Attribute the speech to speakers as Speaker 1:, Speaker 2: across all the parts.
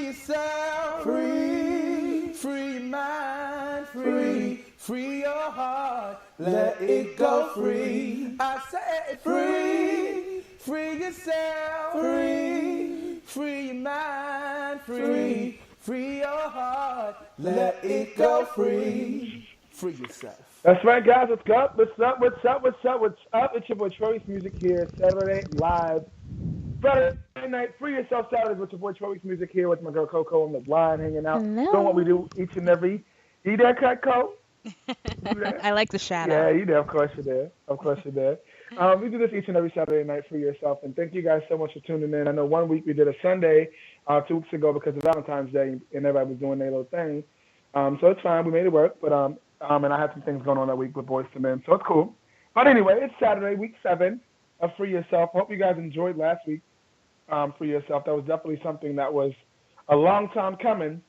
Speaker 1: yourself. Free your mind. Free your heart. Let it go free. I said free. Free yourself. Free your mind. Free your heart. Let it go free. Free yourself.
Speaker 2: That's right, guys. What's up? It's your boy Troy's Music here, Saturday Live. Friday night, free yourself Saturdays with your boy Troy's Music here with my girl Coco on the line, hanging out, doing what we
Speaker 3: Hello.
Speaker 2: do each and every. You there, Coco? You there?
Speaker 3: I like the shout
Speaker 2: Yeah,
Speaker 3: out.
Speaker 2: you there. Of course you're there. Of course you're there. We do this each and every Saturday night for yourself, and thank you guys so much for tuning in. I know one week we did a Sunday 2 weeks ago because of Valentine's Day, and everybody was doing their little thing. So it's fine. We made it work, but and I had some things going on that week with Boys to Men, so it's cool. But anyway, it's Saturday, week 7 of Free Yourself. Hope you guys enjoyed last week. Free Yourself. That was definitely something that was a long time coming,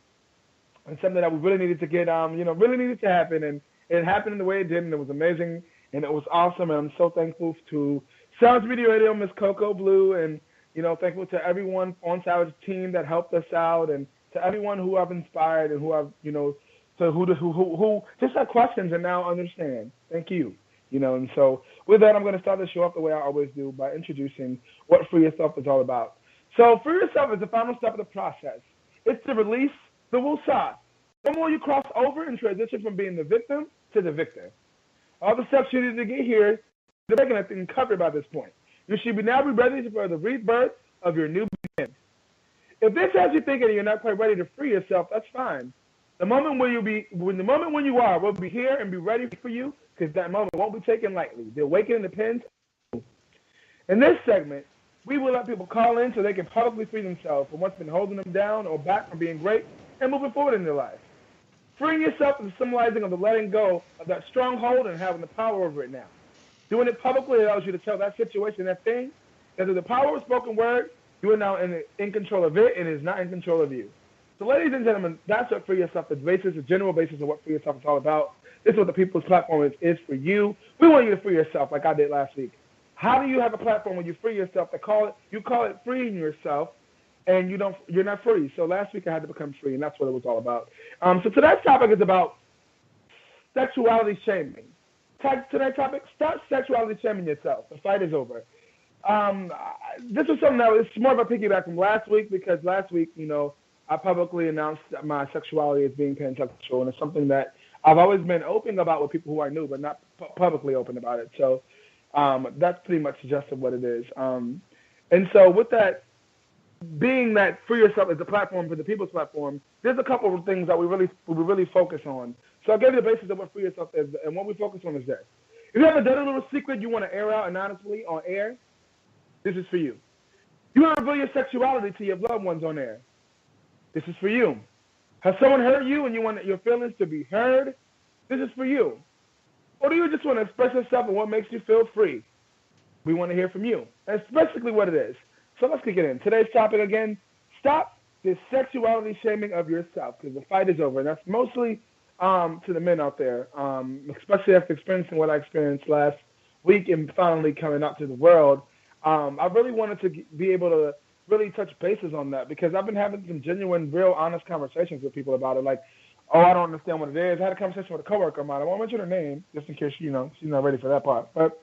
Speaker 2: and something that we really needed to get, really needed to happen, and it happened in the way it did, and it was amazing, and it was awesome, and I'm so thankful to Sounds Media Radio, Miss Coco Blue, and, thankful to everyone on Savage team that helped us out, and to everyone who I've inspired and who I've, to who just had questions and now understand. Thank you. And so with that, I'm going to start the show off the way I always do by introducing what Free Yourself is all about. So Free Yourself is the final step of the process. It's to release the woosah. The more you cross over and transition from being the victim to the victor. All the steps you need to get here, the making that thing covered by this point. You should now be ready for the rebirth of your new beginning. If this has you thinking you're not quite ready to free yourself, that's fine. The moment when you are, we'll be here and be ready for you, because that moment won't be taken lightly. The awakening depends. In this segment, we will let people call in so they can publicly free themselves from what's been holding them down or back from being great and moving forward in their life. Freeing yourself is symbolizing of the letting go of that stronghold and having the power over it now. Doing it publicly allows you to tell that situation, that thing, that through the power of spoken word, you are now in control of it and it is not in control of you. So, ladies and gentlemen, that's what Free Yourself is. The general basis of what Free Yourself is all about. This is what the People's Platform is for you. We want you to free yourself like I did last week. How do you have a platform when you free yourself? You call it freeing yourself, and you're not free. So last week I had to become free, and that's what it was all about. So today's topic is about sexuality shaming. Today's topic: stop sexuality shaming yourself. The fight is over. This is something that was more of a piggyback from last week, because last week, I publicly announced that my sexuality as being pansexual, and it's something that I've always been open about with people who I knew, but not publicly open about it. So that's pretty much just what it is. And so with that, being that Free Yourself is the platform for the People's Platform, there's a couple of things that we really focus on. So I'll give you the basis of what Free Yourself is, and what we focus on is this. If you have a dirty little secret you want to air out anonymously on air, this is for you. You want to reveal your sexuality to your loved ones on air. This is for you. Has someone hurt you and you want your feelings to be heard? This is for you. Or do you just want to express yourself and what makes you feel free? We want to hear from you. That's basically what it is. So let's kick it in. Today's topic again: stop this sexuality shaming of yourself, because the fight is over. And that's mostly to the men out there, especially after experiencing what I experienced last week and finally coming out to the world. I really wanted to be able to really touch bases on that, because I've been having some genuine, real, honest conversations with people about it. Like, oh, I don't understand what it is. I had a conversation with a coworker of mine. I won't mention her name just in case, she's not ready for that part. But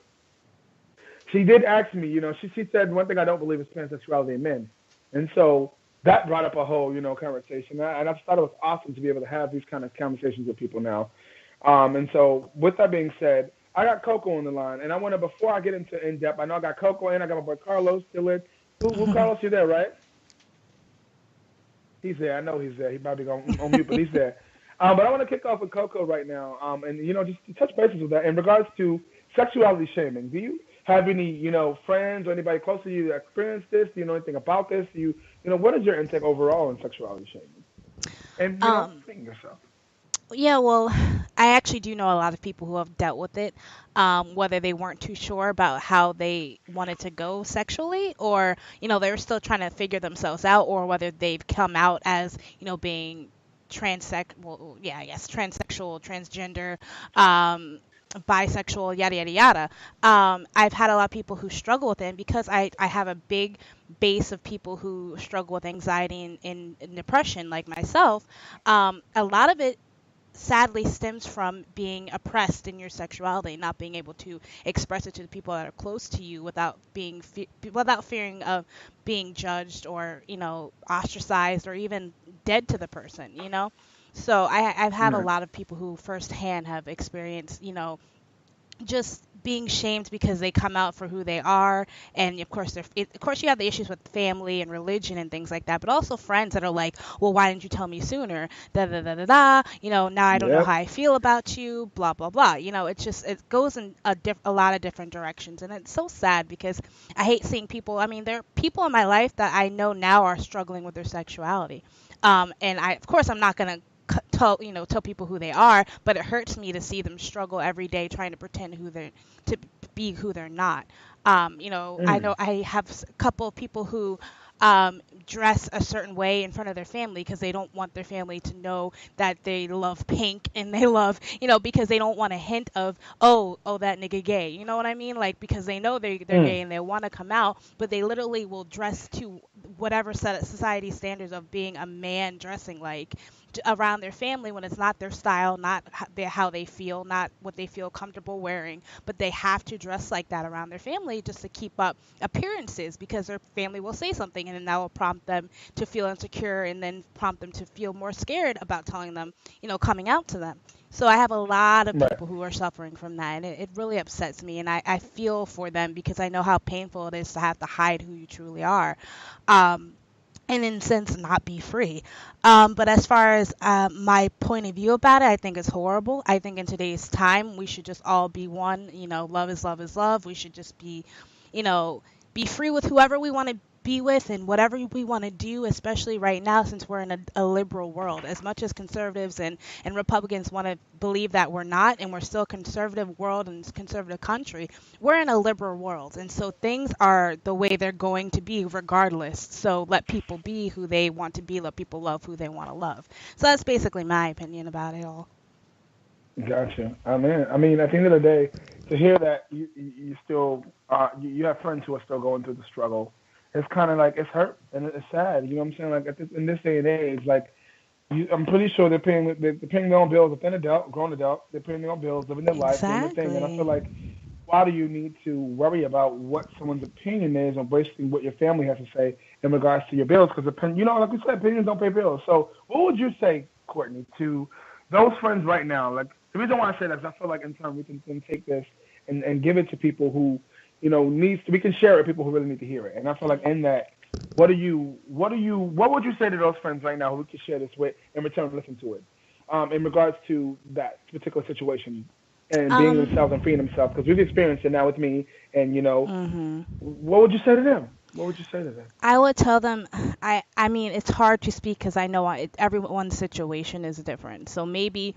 Speaker 2: she did ask me, she said, one thing I don't believe is pansexuality in men. And so that brought up a whole, conversation. And I just thought it was awesome to be able to have these kind of conversations with people now. And so with that being said, I got Coco on the line. And I want to, before I get into in-depth, I know I got Coco and I got my boy Carlos still in. Who Carlos, you there, right? He's there. I know he's there. He probably going on mute, but he's there. But I want to kick off with Coco right now, and just to touch bases with that in regards to sexuality shaming. Do you have any, friends or anybody close to you that experienced this? Do you know anything about this? What is your intake overall in sexuality shaming? And freeing yourself.
Speaker 3: Yeah, well, I actually do know a lot of people who have dealt with it, whether they weren't too sure about how they wanted to go sexually, or, they're still trying to figure themselves out, or whether they've come out as, being transsexual, transgender, bisexual, yada yada yada. I've had a lot of people who struggle with it, and because I have a big base of people who struggle with anxiety and depression, like myself. A lot of it sadly stems from being oppressed in your sexuality, not being able to express it to the people that are close to you without without fearing of being judged or ostracized or even dead to the person. So I've had a
Speaker 2: Right.
Speaker 3: lot of people who firsthand have experienced just being shamed because they come out for who they are, and of course of course you have the issues with family and religion and things like that, but also friends that are like, well, why didn't you tell me sooner, da da da da da, now I don't know how
Speaker 2: Yep.
Speaker 3: I feel about you, blah blah blah. It goes in a lot of different directions, and it's so sad because I hate seeing people. I mean, there are people in my life that I know now are struggling with their sexuality, and of course I'm not gonna tell people who they are, but it hurts me to see them struggle every day trying to pretend to be who they're not. I
Speaker 2: Mm.
Speaker 3: know I have a couple of people who dress a certain way in front of their family because they don't want their family to know that they love pink, and they love, because they don't want a hint of, oh, that nigga gay. You know what I mean? Like, because they know they're
Speaker 2: Mm.
Speaker 3: gay and they want to come out, but they literally will dress to whatever set of society standards of being a man dressing like around their family when it's not their style, not how they feel, not what they feel comfortable wearing, but they have to dress like that around their family just to keep up appearances because their family will say something, and then that will prompt them to feel insecure, and then prompt them to feel more scared about telling them, coming out to them. So I have a lot of
Speaker 2: Right.
Speaker 3: people who are suffering from that, and it really upsets me, and I feel for them because I know how painful it is to have to hide who you truly are. Um, and in a sense not be free. But as far as my point of view about it, I think it's horrible. I think in today's time we should just all be one. Love is love is love. We should just you know, be free with whoever we want to be with and whatever we want to do, especially right now since we're in a liberal world. As much as conservatives and Republicans want to believe that we're not, and we're still a conservative world and conservative country, we're in a liberal world. And so things are the way they're going to be regardless. So let people be who they want to be, let people love who they want to love. So that's basically my opinion about it all.
Speaker 2: Gotcha. I mean, at the end of the day, to hear that you still you have friends who are still going through the struggle, it's kind of like it's hurt and it's sad. You know what I'm saying? Like in this day and age, like I'm pretty sure they're paying their own bills. If they're an adult, grown adult, they're paying their own bills, living their life, doing their thing. And I feel like,
Speaker 3: Exactly.
Speaker 2: why do you need to worry about what someone's opinion is and wasting what your family has to say in regards to your bills? Because like we said, opinions don't pay bills. So what would you say, Courtney, to those friends right now? Like the reason why I say that is I feel like in turn we can take this and give it to people who we can share it with people who really need to hear it. And I feel like in that, what would you say to those friends right now who we can share this with in return listen to it, in regards to that particular situation and being themselves
Speaker 3: Um,
Speaker 2: and freeing themselves? Because we've experienced it now with me, and
Speaker 3: mhm.
Speaker 2: what would you say to them? What would you say to them?
Speaker 3: I would tell them, I mean, it's hard to speak because I know everyone's situation is different. So maybe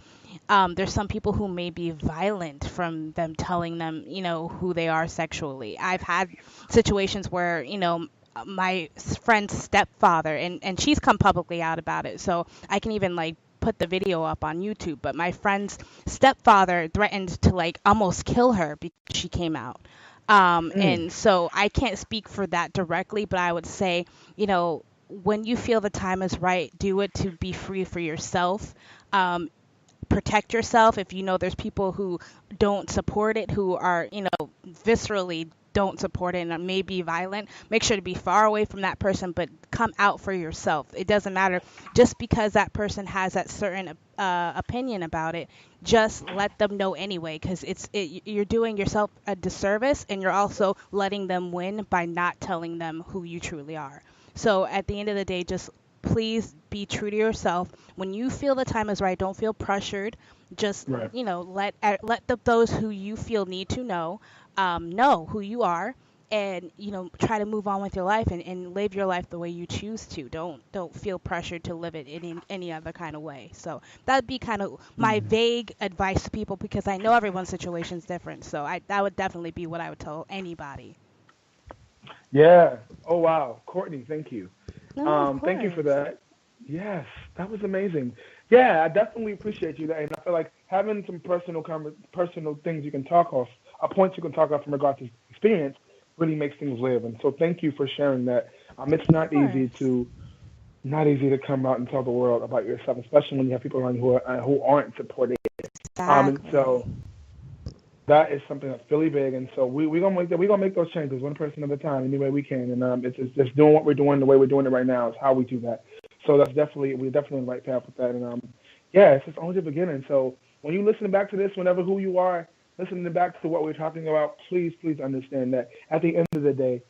Speaker 3: there's some people who may be violent from them telling them, who they are sexually. I've had situations where, my friend's stepfather, and she's come publicly out about it. So I can even like put the video up on YouTube. But my friend's stepfather threatened to like almost kill her because she came out.
Speaker 2: Mm.
Speaker 3: And so I can't speak for that directly, but I would say, when you feel the time is right, do it to be free for yourself. Um, Protect yourself. If you know there's people who don't support it, who are, viscerally don't support it and may be violent, make sure to be far away from that person, but come out for yourself. It doesn't matter just because that person has that certain opinion about it. Just let them know anyway, because you're doing yourself a disservice, and you're also letting them win by not telling them who you truly are. So at the end of the day, just please be true to yourself. When you feel the time is right, don't feel pressured. Just
Speaker 2: Right.
Speaker 3: let those who you feel need to know who you are, and try to move on with your life, and live your life the way you choose to. Don't feel pressured to live it any other kind of way. So that'd be kind of my
Speaker 2: Mm.
Speaker 3: vague advice to people, because I know everyone's situation is different. So that would definitely be what I would tell anybody.
Speaker 2: Yeah. Oh wow, Courtney, thank you.
Speaker 3: No, of
Speaker 2: Thank you for
Speaker 3: course.
Speaker 2: that. Yes, that was amazing. Yeah, I definitely appreciate you. And I feel like having some personal things you can talk off, points you can talk off in regards to experience, really makes things live. And so, thank you for sharing that. It's
Speaker 3: Of course.
Speaker 2: not easy to come out and tell the world about yourself, especially when you have people around you who aren't supporting. And
Speaker 3: Exactly.
Speaker 2: so that is something that's really big. And so we gonna make those changes one person at a time, any way we can. And it's just doing what we're doing the way we're doing it right now is how we do that. So we're definitely on the right path with that. And yeah, it's just only the beginning. So when you listen back to this, whenever who you are, listening back to what we're talking about, please understand that at the end of the day,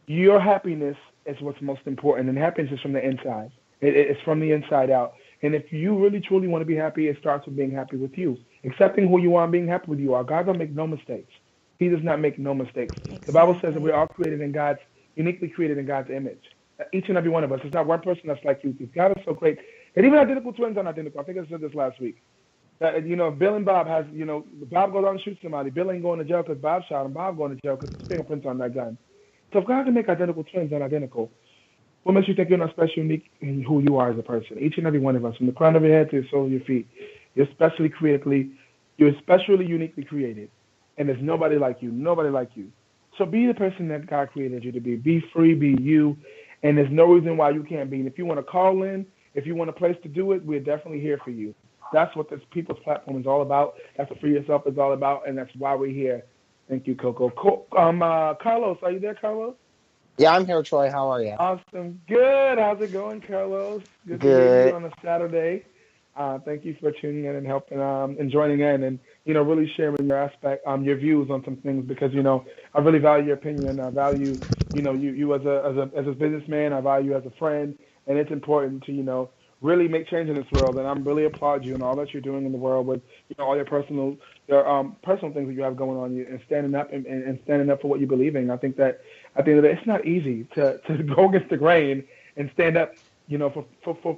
Speaker 2: your happiness is what's most important, and happiness is from the inside. It's from the inside out. And if you really truly want to be happy, it starts with being happy with you, accepting who you are, and being happy with you are. God don't make no mistakes. He does not make no mistakes. The Bible says that we're
Speaker 3: Exactly.
Speaker 2: all uniquely created in God's image. Each and every one of us. It's not one person that's like you. Because God is so great. And even identical twins are identical. I think I said this last week. That Bill and Bob Bob goes out and shoots somebody. Bill ain't going to jail because Bob shot him. Bob going to jail because his fingerprints on that gun. So if God can make identical twins identical, what makes you think you're not special, unique in who you are as a person? Each and every one of us, from the crown of your head to the sole of your feet, you're specially, uniquely created, and there's nobody like you. So be the person that God created you to be. Be free, be you, and there's no reason why you can't be. And if you want to call in, if you want a place to do it, we're definitely here for you. That's what this People's Platform is all about. That's what Free Yourself is all about, and that's why we're here. Thank you, Coco. Carlos, are you there, Carlos?
Speaker 4: Yeah, I'm here, Troy. How are you?
Speaker 2: Awesome. Good. How's it going, Carlos? Good to hear you
Speaker 4: Good.
Speaker 2: on a Saturday. Thank you for tuning in and helping and joining in and really sharing your views on some things because I really value your opinion. I value you as a businessman. I value you as a friend, and it's important to really make change in this world. And I'm really applaud you and all that you're doing in the world with all your personal things that you have going on and standing up and standing up for what you believe in. I think that at the end of the day, it's not easy to go against the grain and stand up,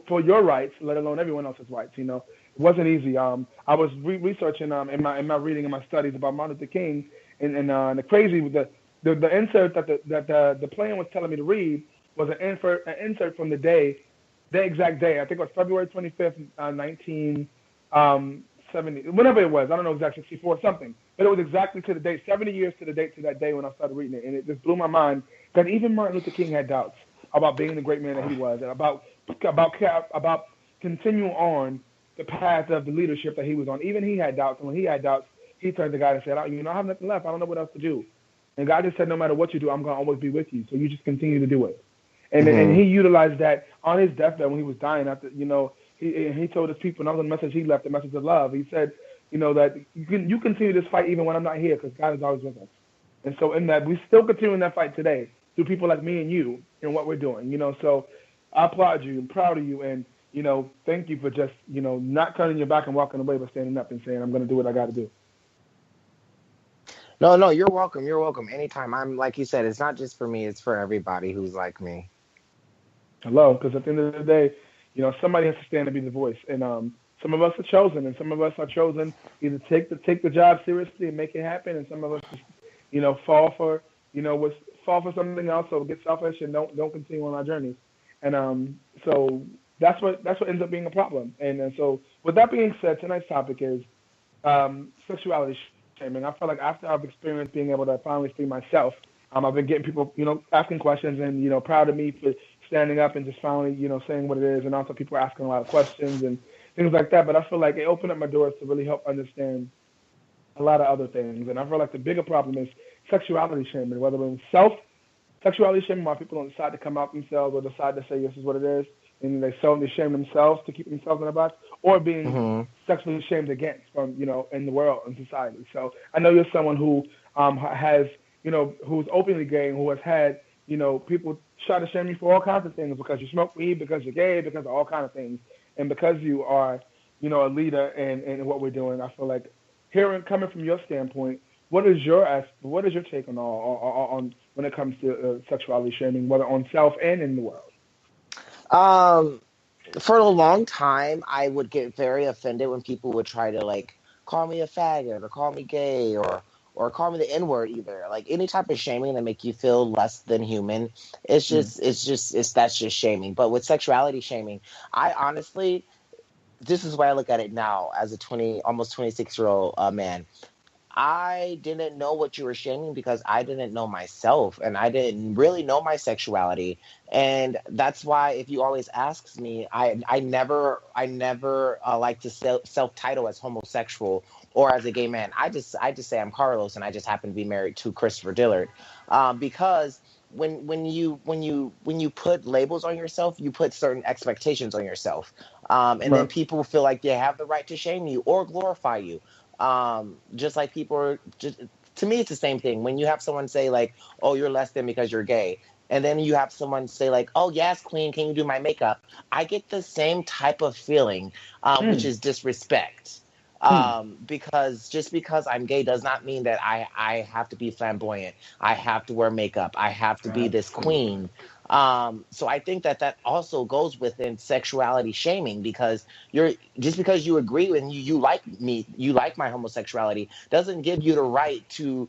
Speaker 2: for your rights, let alone everyone else's rights. It wasn't easy. I was researching in my reading and my studies about Martin Luther King, and the crazy with the insert that the plan was telling me to read was an insert from the exact day. I think it was February 25th, 1970, whenever it was. I don't know exactly, 64 something. But it was exactly to the date, 70 years to the date to that day when I started reading it. And it just blew my mind that even Martin Luther King had doubts about being the great man that he was and about continuing on the path of the leadership that he was on. Even he had doubts. And when he had doubts, he turned to God and said, I have nothing left. I don't know what else to do. And God just said, no matter what you do, I'm going to always be with you. So you just continue to do it. And
Speaker 4: Hmm.
Speaker 2: he utilized that on his deathbed when he was dying. After he told his people, and that was the message he left, the message of love. He said, that you continue this fight even when I'm not here, because God is always with us. And so in that, we still continuing that fight today through people like me and you and what we're doing. So I applaud you. I'm proud of you, and thank you for just not turning your back and walking away, but standing up and saying, I'm going to do what I got to do.
Speaker 4: No, no, you're welcome. You're welcome. Anytime. I'm like you said, it's not just for me, it's for everybody who's like me.
Speaker 2: Hello, because at the end of the day, somebody has to stand and be the voice, and some of us are chosen, and some of us are chosen either take the job seriously and make it happen, and some of us just fall for fall for something else or get selfish and don't continue on our journey, and so that's what ends up being a problem, and so with that being said, tonight's topic is sexuality shaming. I feel like after I've experienced being able to finally free myself, I've been getting people, asking questions and, proud of me for standing up and just finally, saying what it is. And also people asking a lot of questions and things like that. But I feel like it opened up my doors to really help understand a lot of other things. And I feel like the bigger problem is sexuality shaming, whether it's sexuality shaming, why people don't decide to come out themselves or decide to say this is what it is, and they shame themselves to keep themselves in a box, or being
Speaker 4: Hmm.
Speaker 2: sexually shamed against from in the world and society. So I know you're someone who has who's openly gay and who has had people try to shame you for all kinds of things because you smoke weed, because you're gay, because of all kinds of things, and because you are a leader in what we're doing. I feel like hearing coming from your standpoint, what is your take on on when it comes to sexuality shaming, whether on self and in the world?
Speaker 4: Um, for a long time, I would get very offended when people would try to like call me a faggot or call me gay or or call me the N word either. Like any type of shaming that make you feel less than human, it's that's just shaming. But with sexuality shaming, I honestly, this is why I look at it now as a almost 26-year-old man. I didn't know what you were shaming because I didn't know myself and I didn't really know my sexuality. And that's why if you always ask me, I never like to self title as homosexual or as a gay man. I just say I'm Carlos and I just happen to be married to Christopher Dillard. Because when you put labels on yourself, you put certain expectations on yourself. And then
Speaker 2: Right.
Speaker 4: people feel like they have the right to shame you or glorify you. Just like people are just, to me, it's the same thing. When you have someone say like, "Oh, you're less than because you're gay," and then you have someone say like, "Oh, yes, queen, can you do my makeup?" I get the same type of feeling, which
Speaker 2: Mm.
Speaker 4: is disrespect.
Speaker 2: Mm.
Speaker 4: Because just because I'm gay does not mean that I have to be flamboyant. I have to wear makeup. I have to be this
Speaker 2: Absolutely.
Speaker 4: queen. So I think that that also goes within sexuality shaming because you're just because you agree with you like me, you like my homosexuality, doesn't give you the right to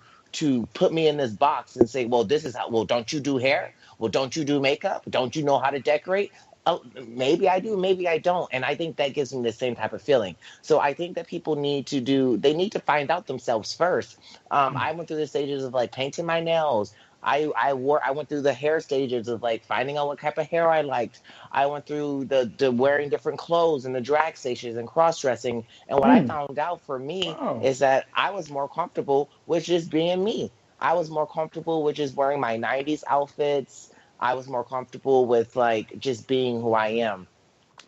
Speaker 4: put me in this box and say, well, this is how. Well, don't you do hair? Well, don't you do makeup? Don't you know how to decorate? Oh, maybe I do, maybe I don't, and I think that gives me the same type of feeling. So I think that people they need to find out themselves first. I went through the stages of like painting my nails. I went through the hair stages of like finding out what type of hair I liked. I went through the wearing different clothes and the drag stations and cross dressing. And what I
Speaker 2: Mm.
Speaker 4: found out for me
Speaker 2: Wow.
Speaker 4: is that I was more comfortable with just being me. I was more comfortable with just wearing my 90s outfits. I was more comfortable with like just being who I am,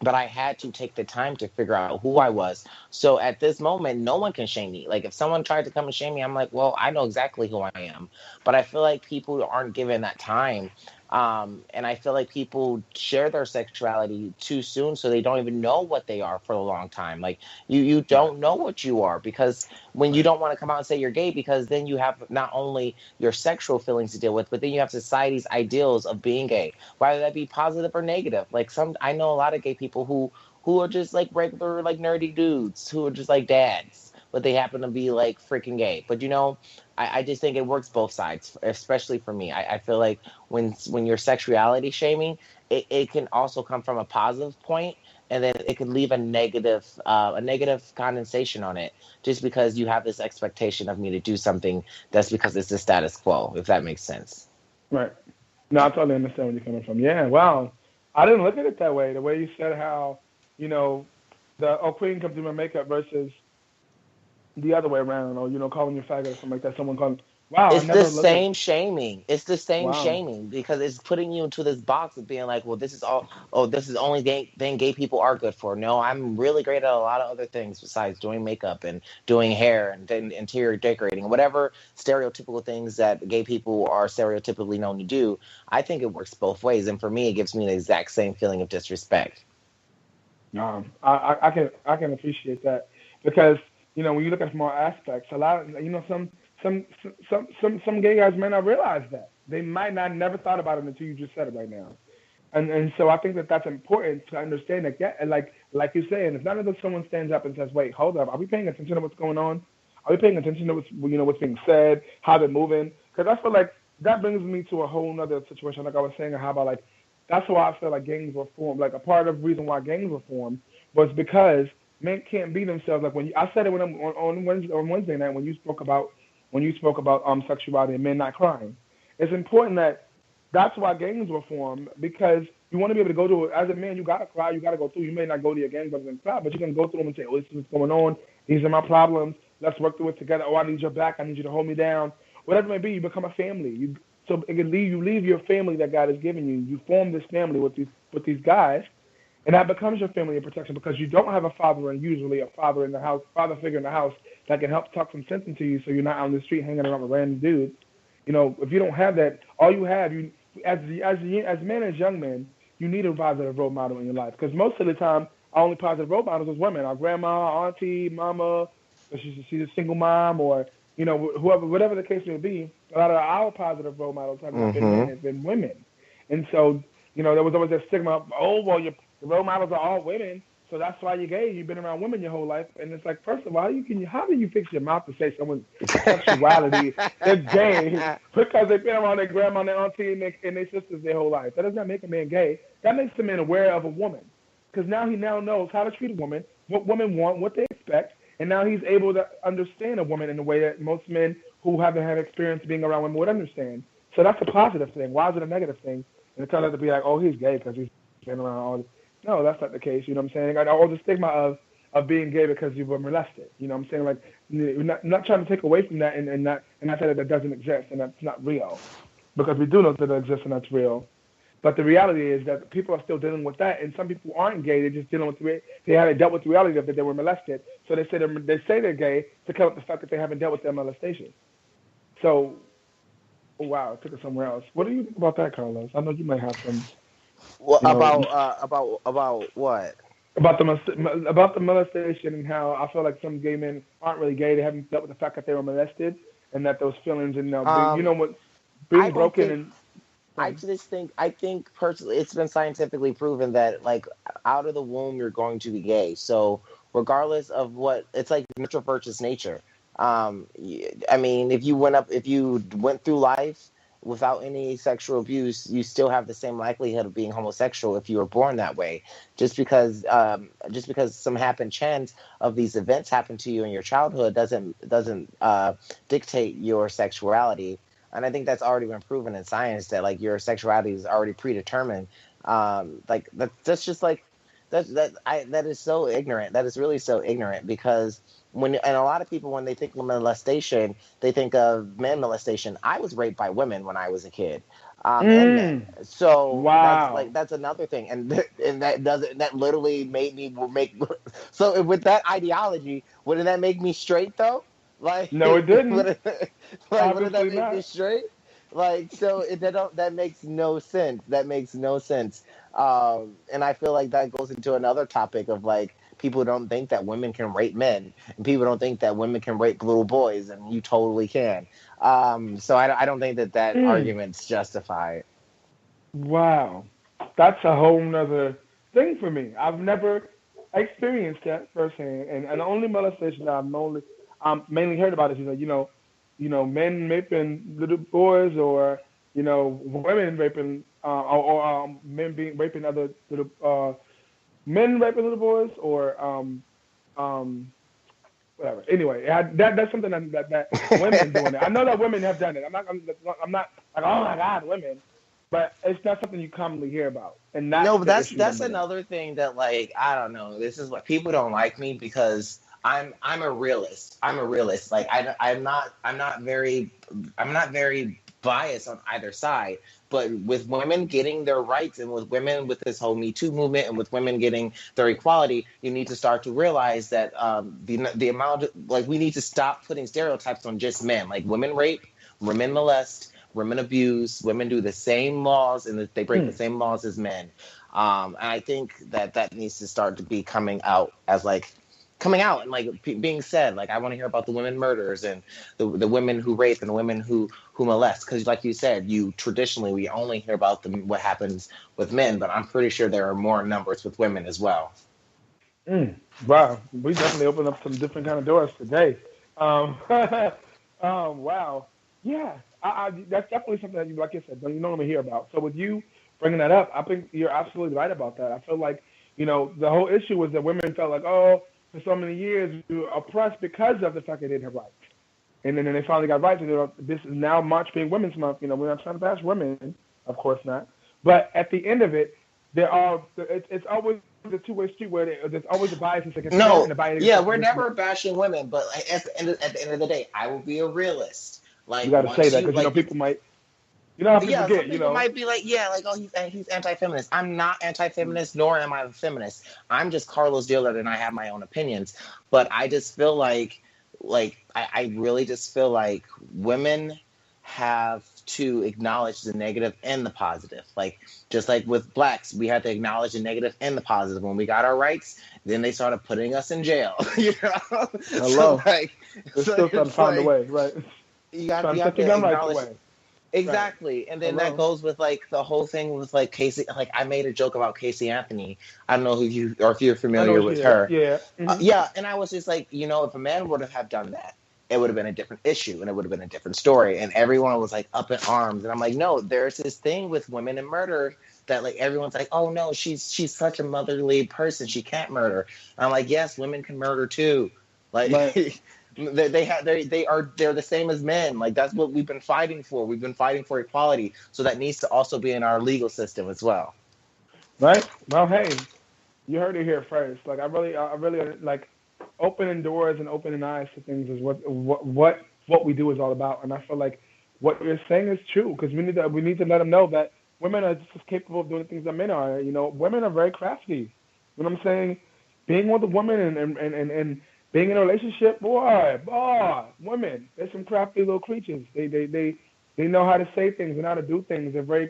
Speaker 4: but I had to take the time to figure out who I was. So at this moment, no one can shame me. Like if someone tried to come and shame me, I'm like, well, I know exactly who I am. But I feel like people aren't given that time. And I feel like people share their sexuality too soon, so they don't even know what they are for a long time. Like you
Speaker 2: Right.
Speaker 4: don't know what you are because when you
Speaker 2: Right.
Speaker 4: don't want to come out and say you're gay, because then you have not only your sexual feelings to deal with, but then you have society's ideals of being gay, whether that be positive or negative. Like I know a lot of gay people who are just like regular like nerdy dudes who are just like dads, but they happen to be like freaking gay. But I just think it works both sides, especially for me. I feel like when you're sexuality shaming, it can also come from a positive point, and then it can leave a negative condensation on it, just because you have this expectation of me to do something that's because it's the status quo, if that makes sense.
Speaker 2: Right. No, I totally understand where you're coming from. Yeah. Wow. I didn't look at it that way. The way you said how, you know, the queen comes in my makeup versus the other way around, or calling you faggot or something like that. Someone calling. Wow. I
Speaker 4: It's the
Speaker 2: never looked at.
Speaker 4: same shaming. It's the same
Speaker 2: Wow.
Speaker 4: shaming because it's putting you into this box of being like, well, this is all. Oh, this is the only thing gay people are good for. No, I'm really great at a lot of other things besides doing makeup and doing hair and then interior decorating, whatever stereotypical things that gay people are stereotypically known to do. I think it works both ways, and for me, it gives me the exact same feeling of disrespect.
Speaker 2: I can appreciate that because when you look at from all aspects, a lot of some gay guys may not realize that they might not never thought about it until you just said it right now, and so I think that that's important to understand that. Yeah, and like you're saying, if not until someone stands up and says, "Wait, hold up, are we paying attention to what's going on? Are we paying attention to what's being said, how they're moving?" Because I feel like that brings me to a whole other situation. Like I was saying, how about like that's why I feel like gangs were formed. Like a part of the reason why gangs were formed was because men can't be themselves. Like I said it when on Wednesday night when you spoke about sexuality and men not crying. It's important that that's why gangs were formed because you want to be able to go to it as a man. You gotta cry. You gotta go through. You may not go to your gang brothers and cry, but you can go through them and say, "Oh, this is what's going on. These are my problems. Let's work through it together. Oh, I need your back. I need you to hold me down. Whatever it may be, you become a family. So it can leave you leave your family that God has given you. You form this family with these guys, and that becomes your family of protection because you don't have a father and usually a father in the house, father figure in the house that can help talk some sense into you, so you're not on the street hanging around with random dudes. If you don't have that, all you have you as men as young men, you need a positive role model in your life because most of the time our only positive role models is women, our grandma, auntie, mama, if she's a single mom or whoever, whatever the case may be. A lot of our positive role models have not been men,
Speaker 4: Mm-hmm.
Speaker 2: it's been women, and so there was always that stigma of, oh well, your role models are all women, So that's why you're gay. You've been around women your whole life, and it's like, first of all, how do you fix your mouth to say someone's sexuality is gay because they've been around their grandma and their auntie and their sisters their whole life? That does not make a man gay. That makes the man aware of a woman, because now he knows how to treat a woman, what women want, what they expect, and now he's able to understand a woman in a way that most men who haven't had experience being around women would understand. So that's a positive thing. Why is it a negative thing? And it turns out to be like, oh, he's gay because he's been around all this. No, that's not the case. You know what I'm saying? Or the stigma of being gay because you were molested. You know what I'm saying? Like, we're not trying to take away from that and not say that doesn't exist and that's not real, because we do know that it exists and that's real. But the reality is that people are still dealing with that, and some people aren't gay. They're just dealing with they haven't dealt with the reality of that they were molested. So they say they're gay to cover up the fact that they haven't dealt with their molestation. So, wow, it took us somewhere else. What do you think about that, Carlos? I know you might have some.
Speaker 4: Well, about what?
Speaker 2: About the molestation and how I feel like some gay men aren't really gay. They haven't dealt with the fact that they were molested and that those feelings and being broken and.
Speaker 4: I think personally, it's been scientifically proven that like out of the womb you're going to be gay. So regardless of what, it's like nurture versus nature. I mean, if you went through life without any sexual abuse, you still have the same likelihood of being homosexual if you were born that way. Just because some happen chance of these events happen to you in your childhood doesn't dictate your sexuality. And I think that's already been proven in science that like your sexuality is already predetermined. Like that's just like that is so ignorant. That is really so ignorant, because and a lot of people, when they think of molestation, they think of men molestation. I was raped by women when I was a kid. And men. So
Speaker 2: wow,
Speaker 4: that's another thing, and that literally made me make. So with that ideology, wouldn't that make me straight though? Like,
Speaker 2: no, it didn't.
Speaker 4: Wouldn't that make me straight? Like, so that makes no sense. That makes no sense. And I feel like that goes into another topic of like, people don't think that women can rape men, and people don't think that women can rape little boys, and you totally can. So I don't think that argument's justified.
Speaker 2: Wow, that's a whole nother thing for me. I've never experienced that firsthand, and the only molestation that I've mainly heard about is men raping little boys, or women raping or men raping other little men raping little boys, or whatever. Anyway, that's something that women doing it. I know that women have done it. I'm not like, oh my God, women, but it's not something you commonly hear about. And that's
Speaker 4: another thing that, like, I don't know. This is what people don't like me, because I'm a realist. I'm a realist. Like I'm not very biased on either side. But with women getting their rights, and with women with this whole Me Too movement, and with women getting their equality, you need to start to realize that the amount we need to stop putting stereotypes on just men. Like, women rape, women molest, women abuse, women do the same laws, and they break the same laws as men. And I think that needs to start to be coming out and like being said. Like, I want to hear about the women murders and the women who rape and the women who molest, because like you said, traditionally we only hear about what happens with men, but I'm pretty sure there are more numbers with women as well.
Speaker 2: Wow, we definitely opened up some different kind of doors today. Wow, yeah, that's definitely something that you, like I said, you normally hear about. So with you bringing that up, I think you're absolutely right about that. I feel like the whole issue was that women felt like, oh, for so many years we were oppressed because of the fact they didn't have rights. And then they finally got rights. This is now March being Women's Month. We're not trying to bash women, of course not. But at the end of it, it's always the two-way street where there's always a bias against men and a bias against
Speaker 4: we're never bashing women. But at the end of the day, I will be a realist. Like,
Speaker 2: you got to say that, because people might. Some people
Speaker 4: might be like, oh, he's anti-feminist. I'm not anti-feminist, nor am I a feminist. I'm just Carlos Dillard, and I have my own opinions. But I just feel like I really just feel like women have to acknowledge the negative and the positive. Like, just like with blacks, we had to acknowledge the negative and the positive. When we got our rights, then they started putting us in jail.
Speaker 2: Hello. They're still trying to find a way, right?
Speaker 4: You have to acknowledge. Exactly. And then that
Speaker 2: Hello.
Speaker 4: goes with like the whole thing with like Casey. Like I made a joke about Casey Anthony. I don't know who you or if you're
Speaker 2: I know
Speaker 4: familiar
Speaker 2: what she
Speaker 4: with
Speaker 2: is.
Speaker 4: her.
Speaker 2: Yeah.
Speaker 4: Yeah. And I was just like, if a man would have done that, it would have been a different issue and it would have been a different story. And everyone was like up in arms. And I'm like, no, there's this thing with women and murder that like everyone's like, oh no, she's such a motherly person. She can't murder. And I'm like, yes, women can murder too.
Speaker 2: Right.
Speaker 4: Like they're the same as men. Like that's what we've been fighting for. We've been fighting for equality. So that needs to also be in our legal system as well.
Speaker 2: Right. Well, hey, you heard it here first. Like I really like opening doors and opening eyes to things is what we do is all about. And I feel like what you're saying is true because we need to let them know that women are just as capable of doing things that men are. Women are very crafty. You know what I'm saying? Being with a woman and being in a relationship, boy, women, they're some crafty little creatures. They know how to say things and how to do things. They're very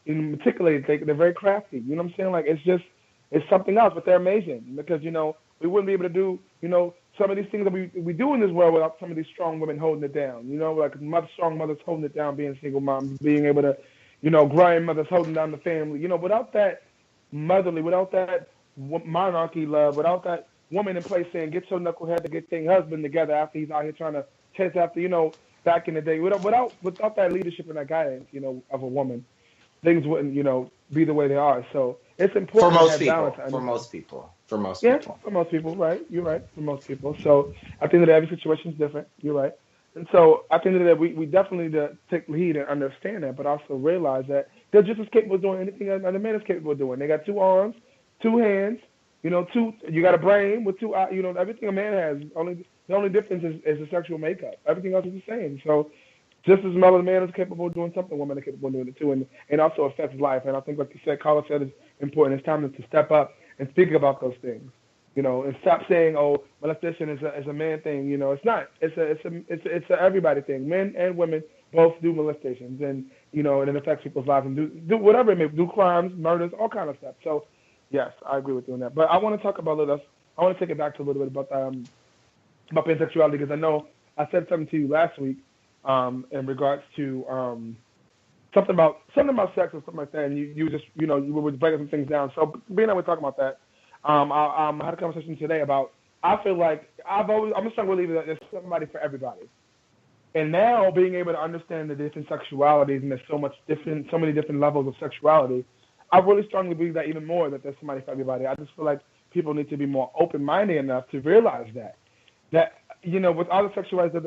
Speaker 2: meticulous. They're very crafty. You know what I'm saying? Like it's something else, but they're amazing because we wouldn't be able to do some of these things that we do in this world without some of these strong women holding it down. Like strong mothers holding it down, being single moms, being able to grandmothers holding down the family. Without that without that monarchy love, without that woman in place saying, get your knucklehead to get your husband together after he's out here trying to chase after, back in the day. Without that leadership and that guidance, of a woman, things wouldn't, be the way they are. So it's
Speaker 4: For
Speaker 2: important to
Speaker 4: most
Speaker 2: have balance.
Speaker 4: people. For most people. For most
Speaker 2: Yeah,
Speaker 4: people.
Speaker 2: for most people, right? You're right. For most people. So I think that every situation is different. You're right. And so I think that we definitely need to take heed and understand that, but also realize that they're just as capable of doing anything another man is capable of doing. They got 2 arms, 2 hands, you got a brain with 2 eyes, everything a man has. The only difference is the sexual makeup. Everything else is the same. So just as much as a man is capable of doing something, women are capable of doing it too, and also affects life. And I think, like you said, Carla said, it's important. It's time to step up and speak about those things, and stop saying, "Oh, molestation is a man thing." It's not. It's a everybody thing. Men and women both do molestations, and and it affects people's lives and do whatever it may do, crimes, murders, all kind of stuff. So, yes, I agree with you on that. But I want to talk about I want to take it back to a little bit about pansexuality because I know I said something to you last week in regards to something about sex or something like that, and you just you were breaking some things down. So being that we're talking about that, I had a conversation today about I feel like I'm a strong believer that there's somebody for everybody, and now being able to understand the different sexualities and there's so many different levels of sexuality, I really strongly believe that even more that there's somebody for everybody. I just feel like people need to be more open-minded enough to realize that with all the sexualities that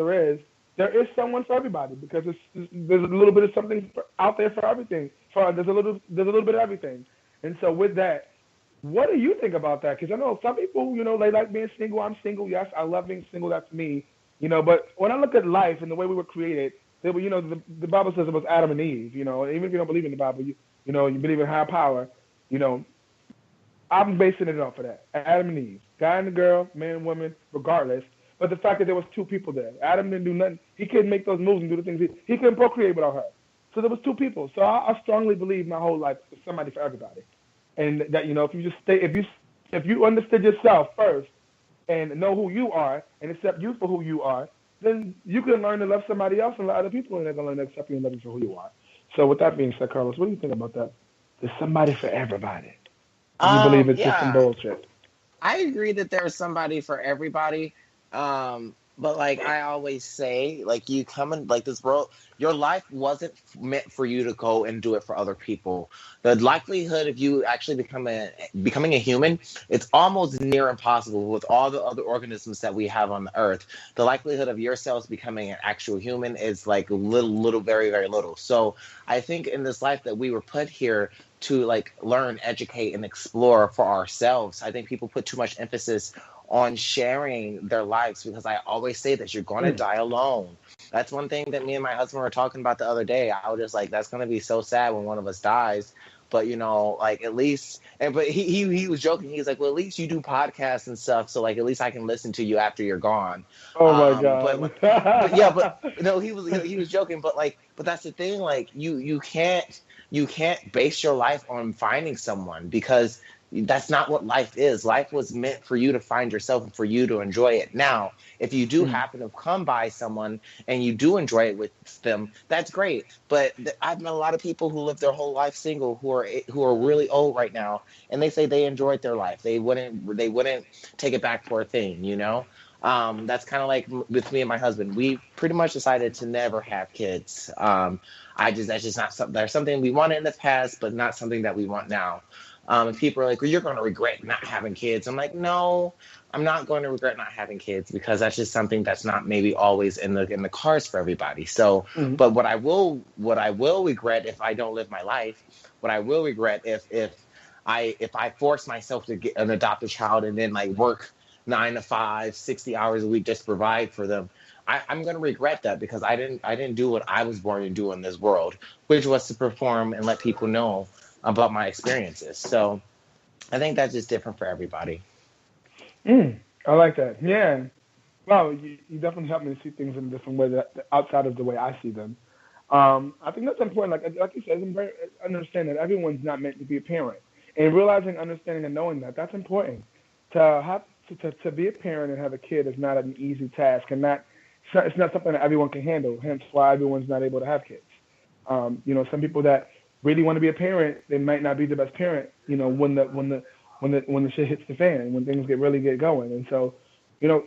Speaker 2: there is someone for everybody because there's a little bit of something out there for everything. There's a little bit of everything. And so with that, what do you think about that? Because I know some people, they like being single. I'm single. Yes, I love being single. That's me. But when I look at life and the way we were created, they were, the Bible says it was Adam and Eve. Even if you don't believe in the Bible, you believe in higher power. I'm basing it off of that. Adam and Eve, guy and a girl, man and woman, regardless. But the fact that there was 2 people there, Adam didn't do nothing. He couldn't make those moves and do the things. He couldn't procreate without her. So there was 2 people. So I strongly believe my whole life there's somebody for everybody, and that if you just if you understood yourself first and know who you are and accept you for who you are, then you can learn to love somebody else and love other people, and they're gonna learn to accept you and love you for who you are. So with that being said, Carlos, what do you think about that? There's somebody for everybody. You believe it's just some bullshit?
Speaker 4: I agree that there's somebody for everybody. But like I always say, like you come in like this world, your life wasn't meant for you to go and do it for other people. The likelihood of you actually becoming a human, it's almost near impossible with all the other organisms that we have on the earth. The likelihood of yourselves becoming an actual human is like little, very, very little. So I think in this life that we were put here to like learn, educate, and explore for ourselves. I think people put too much emphasis on sharing their lives because I always say that you're going to die alone. That's one thing that me and my husband were talking about the other day. I was just like, that's going to be so sad when one of us dies. But, like at least, but he was joking. He's like, well, at least you do podcasts and stuff. So like, at least I can listen to you after you're gone.
Speaker 2: Oh my God.
Speaker 4: But yeah, but no, he was joking. But that's the thing. Like you can't base your life on finding someone because That's not what life is. Life was meant for you to find yourself and for you to enjoy it. Now, if you do happen to come by someone and you do enjoy it with them, that's great. But I've met a lot of people who live their whole life single who are really old right now, and they say they enjoyed their life. They wouldn't take it back for a thing, you know. That's kind of like with me and my husband. We pretty much decided to never have kids. That's just not something. There's something we wanted in the past, but not something that we want now. And people are like, well, you're going to regret not having kids. I'm like, no, I'm not going to regret not having kids, because that's just something that's not maybe always in the cards for everybody. So, but what I will regret if I don't live my life, what I will regret if I force myself to get an adopted child and then like work 9 to 5, 60 hours a week just to provide for them, I'm going to regret that, because I didn't do what I was born to do in this world, which was to perform and let people know about my experiences. So I think that's just different for everybody.
Speaker 2: I like that. Yeah. Well, you definitely helped me to see things in a different way, that outside of the way I see them. I think that's important. Like you said, it's important to understand that everyone's not meant to be a parent, and realizing, understanding, and knowing that's important. To be a parent and have a kid is not an easy task, and it's not something that everyone can handle. Hence why everyone's not able to have kids. Some people that really want to be a parent, they might not be the best parent, when the shit hits the fan, when things really get going. And so,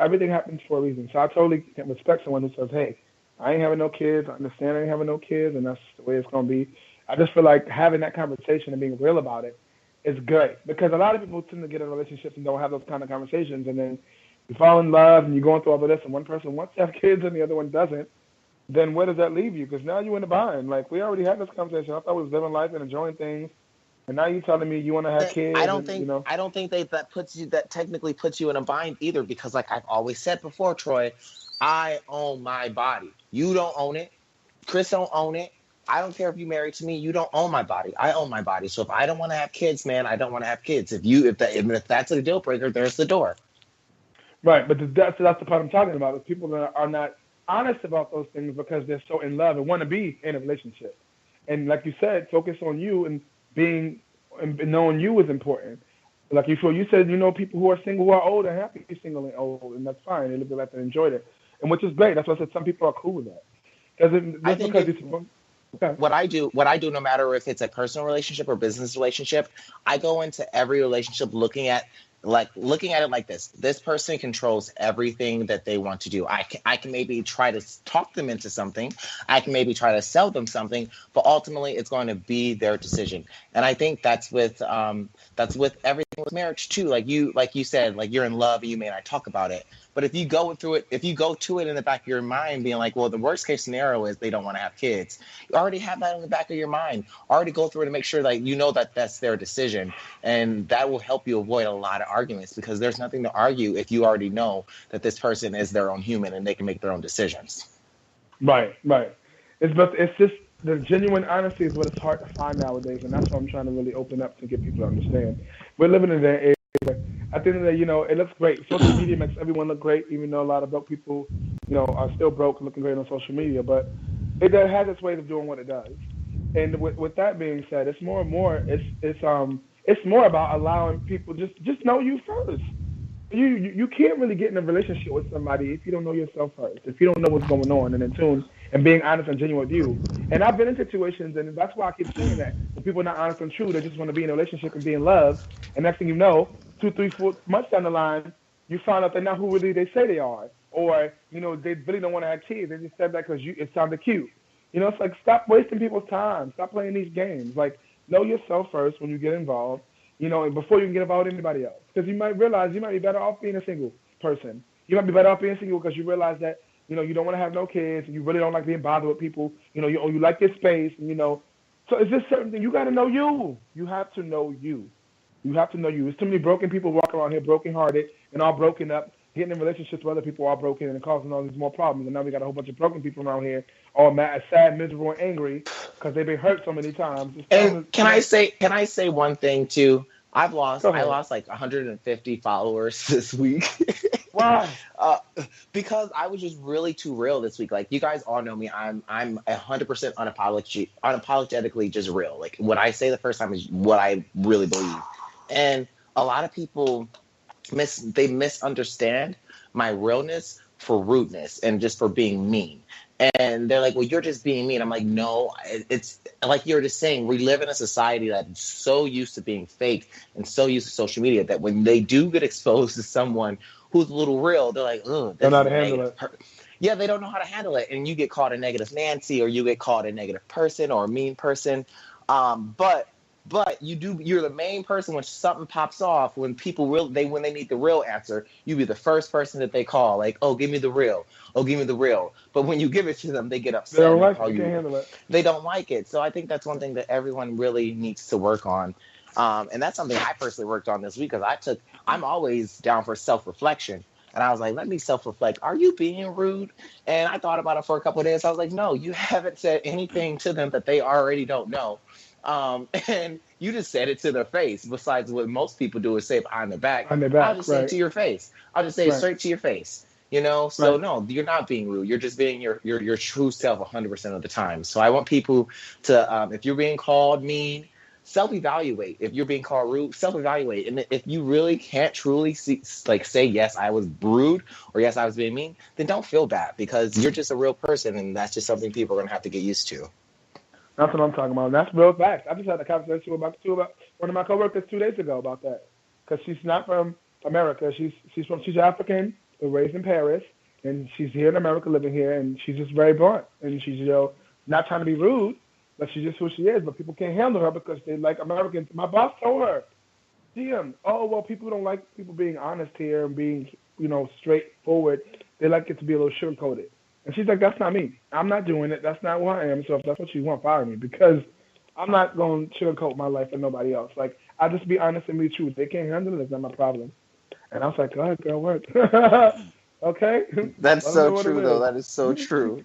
Speaker 2: everything happens for a reason. So I totally can respect someone who says, hey, I ain't having no kids. I understand I ain't having no kids, and that's the way it's going to be. I just feel like having that conversation and being real about it is good, because a lot of people tend to get in relationships and don't have those kind of conversations. And then you fall in love and you're going through all of this, and one person wants to have kids and the other one doesn't. Then where does that leave you? Because now you're in a bind. Like, we already had this conversation. I thought we was living life and enjoying things, and now you're telling me you want to have kids.
Speaker 4: I don't think that technically puts you in a bind either, because like I've always said before, Troy, I own my body. You don't own it. Chris don't own it. I don't care if you're married to me. You don't own my body. I own my body. So if I don't want to have kids, man, I don't want to have kids. If that's a deal breaker, there's the door.
Speaker 2: Right, but that's the part I'm talking about. Is people that are not honest about those things because they're so in love and want to be in a relationship. And like you said, focus on you, and being and knowing you is important. Like you said, people who are single, who are old, and happy single and old, and that's fine. They live their life and enjoy it, and which is great. That's why I said some people are cool with that.
Speaker 4: What I do, no matter if it's a personal relationship or business relationship, I go into every relationship looking at it like this. This person controls everything that they want to do. I can maybe try to talk them into something. I can maybe try to sell them something, but ultimately it's going to be their decision. And I think that's with everything with marriage too. Like you said, like you're in love and you may not talk about it. But if you go to it in the back of your mind being like, well, the worst case scenario is they don't want to have kids. You already have that in the back of your mind. Already go through it and make sure that that's their decision. And that will help you avoid a lot of arguments, because there's nothing to argue if you already know that this person is their own human and they can make their own decisions. Right.
Speaker 2: It's just the genuine honesty is what it's hard to find nowadays. And that's what I'm trying to really open up to get people to understand. We're living in an age where at the end of the day, it looks great. Social media makes everyone look great, even though a lot of broke people, are still broke and looking great on social media. But it has its ways of doing what it does. And with that being said, it's more and more, it's more about allowing people just know you first. You can't really get in a relationship with somebody if you don't know yourself first, if you don't know what's going on and in tune and being honest and genuine with you. And I've been in situations, and that's why I keep saying that, when people are not honest and true, they just want to be in a relationship and be in love. And next thing you know, 2, 3, 4 months down the line, you find out they're not who really they say they are. Or, they really don't want to have kids. They just said that because it sounded cute. It's like, stop wasting people's time. Stop playing these games. Like, know yourself first when you get involved, and before you can get involved with anybody else. Because you might realize you might be better off being a single person. You might be better off being single because you realize that, you don't want to have no kids, and you really don't like being bothered with people. You like your space, and, So it's just certain things. You got to know you. You have to know you. You have to know you. There's too many broken people walking around here brokenhearted and all broken up, getting in relationships with other people all broken and causing all these more problems. And now we got a whole bunch of broken people around here, all mad, sad, miserable, and angry because they've been hurt so many times.
Speaker 4: And can I say one thing too? I lost like 150 followers this week.
Speaker 2: Why?
Speaker 4: Because I was just really too real this week. Like, you guys all know me. I'm 100% unapologetically just real. Like, what I say the first time is what I really believe. And a lot of people they misunderstand my realness for rudeness and just for being mean. And they're like, well, you're just being mean. I'm like, no, it's like you're just saying, we live in a society that's so used to being fake and so used to social media that when they do get exposed to someone who's a little real, they're like, oh,
Speaker 2: Don't
Speaker 4: that's
Speaker 2: know how
Speaker 4: a
Speaker 2: to handle
Speaker 4: negative
Speaker 2: it.
Speaker 4: yeah, they don't know how to handle it. And you get called a negative Nancy, or you get called a negative person or a mean person. But you're the main person when something pops off, when people when they need the real answer, you be the first person that they call, like, oh, give me the real. Oh, give me the real. But when you give it to them, they get
Speaker 2: They
Speaker 4: upset
Speaker 2: don't
Speaker 4: and
Speaker 2: like
Speaker 4: call
Speaker 2: it. They can't
Speaker 4: you.
Speaker 2: handle it.
Speaker 4: They don't like it. So I think that's one thing that everyone really needs to work on. And that's something I personally worked on this week, because I'm always down for self-reflection. And I was like, let me self-reflect. Are you being rude? And I thought about it for a couple of days. I was like, no, you haven't said anything to them that they already don't know. And you just said it to their face. Besides what most people do is say behind their back.
Speaker 2: On their back,
Speaker 4: I'll just say it
Speaker 2: right.
Speaker 4: to your face. I'll just say it
Speaker 2: Right.
Speaker 4: straight to your face. So
Speaker 2: Right.
Speaker 4: no, you're not being rude. You're just being your true self 100% of the time. So I want people to, if you're being called mean, self-evaluate. If you're being called rude, self-evaluate. And if you really can't truly say, yes, I was rude, or yes, I was being mean, then don't feel bad, because you're just a real person, and that's just something people are going to have to get used to.
Speaker 2: That's what I'm talking about. That's real facts. I just had a conversation about one of my coworkers 2 days ago about that, because she's not from America. She's African, raised in Paris, and she's here in America, living here, and she's just very blunt, and she's not trying to be rude, but she's just who she is. But people can't handle her because they like Americans. My boss told her, DM, oh well, people don't like people being honest here and being straightforward. They like it to be a little sugar-coated. And she's like, that's not me. I'm not doing it. That's not who I am. So if that's what you want, fire me, because I'm not going to sugarcoat my life for nobody else. Like, I'll just be honest and be true. They can't handle it. It's not my problem. And I was like, go ahead, girl, work. Okay?
Speaker 4: That's
Speaker 2: Let 'em
Speaker 4: so
Speaker 2: know what
Speaker 4: true,
Speaker 2: it
Speaker 4: though.
Speaker 2: is.
Speaker 4: That is so true.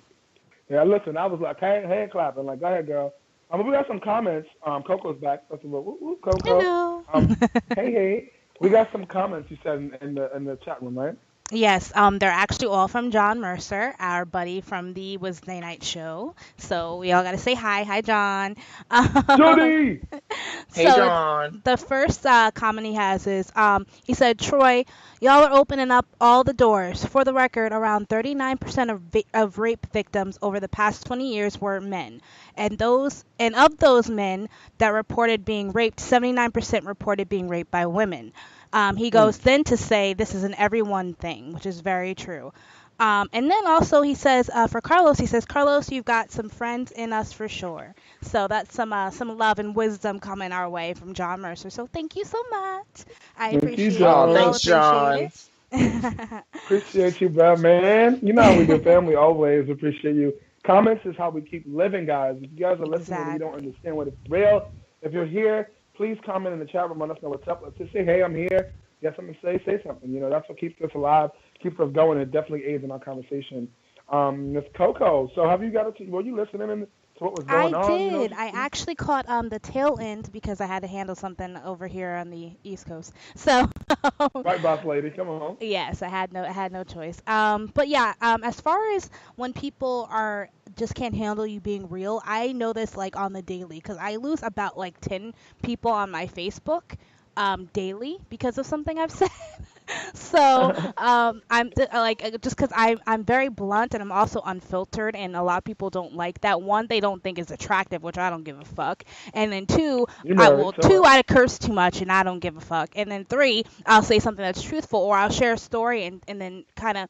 Speaker 2: Yeah, listen, I was like hand clapping. Like, go ahead, girl. We got some comments. Coco's back. First of all, woo, Coco.
Speaker 3: Hello.
Speaker 2: Hey. We got some comments, you said, in the chat room, right?
Speaker 3: Yes, they're actually all from John Mercer, our buddy from the Wednesday Night Show. So we all got to say hi. Hi, John.
Speaker 2: Jody!
Speaker 4: Hey,
Speaker 3: So
Speaker 4: John.
Speaker 3: the first comment he has is, he said, Troy, y'all are opening up all the doors. For the record, around 39% of rape victims over the past 20 years were men. And of those men that reported being raped, 79% reported being raped by women. He goes then to say this is an everyone thing, which is very true. And then also he says, for Carlos, he says, Carlos, you've got some friends in us for sure. So that's some love and wisdom coming our way from John Mercer. So thank you so much. I
Speaker 2: Thank you,
Speaker 3: appreciate it.
Speaker 2: John.
Speaker 3: We all
Speaker 4: Thanks, John.
Speaker 3: appreciate it.
Speaker 2: Appreciate you, bro, man. You know how we do, family. Always appreciate you. Comments is how we keep living, guys. If you guys are listening and you don't understand what it's real, if you're here, please comment in the chat room. Let us know what's up. Let's just say, hey, I'm here. You have something to say? Say something. That's what keeps us alive, keeps us going. It definitely aids in our conversation. Miss Coco, so have you were you listening to what was going on?
Speaker 3: I did. I actually caught the tail end because I had to handle something over here on the East Coast. So
Speaker 2: right, boss lady, come on.
Speaker 3: yes, I had no choice. But yeah, as far as when people just can't handle you being real, I know this like on the daily, because I lose about like 10 people on my Facebook daily because of something I've said. So just because I'm very blunt and I'm also unfiltered, and a lot of people don't like that. One, they don't think it's attractive, which I don't give a fuck. And then two, I curse too much and I don't give a fuck. And then three, I'll say something that's truthful, or I'll share a story and then kind of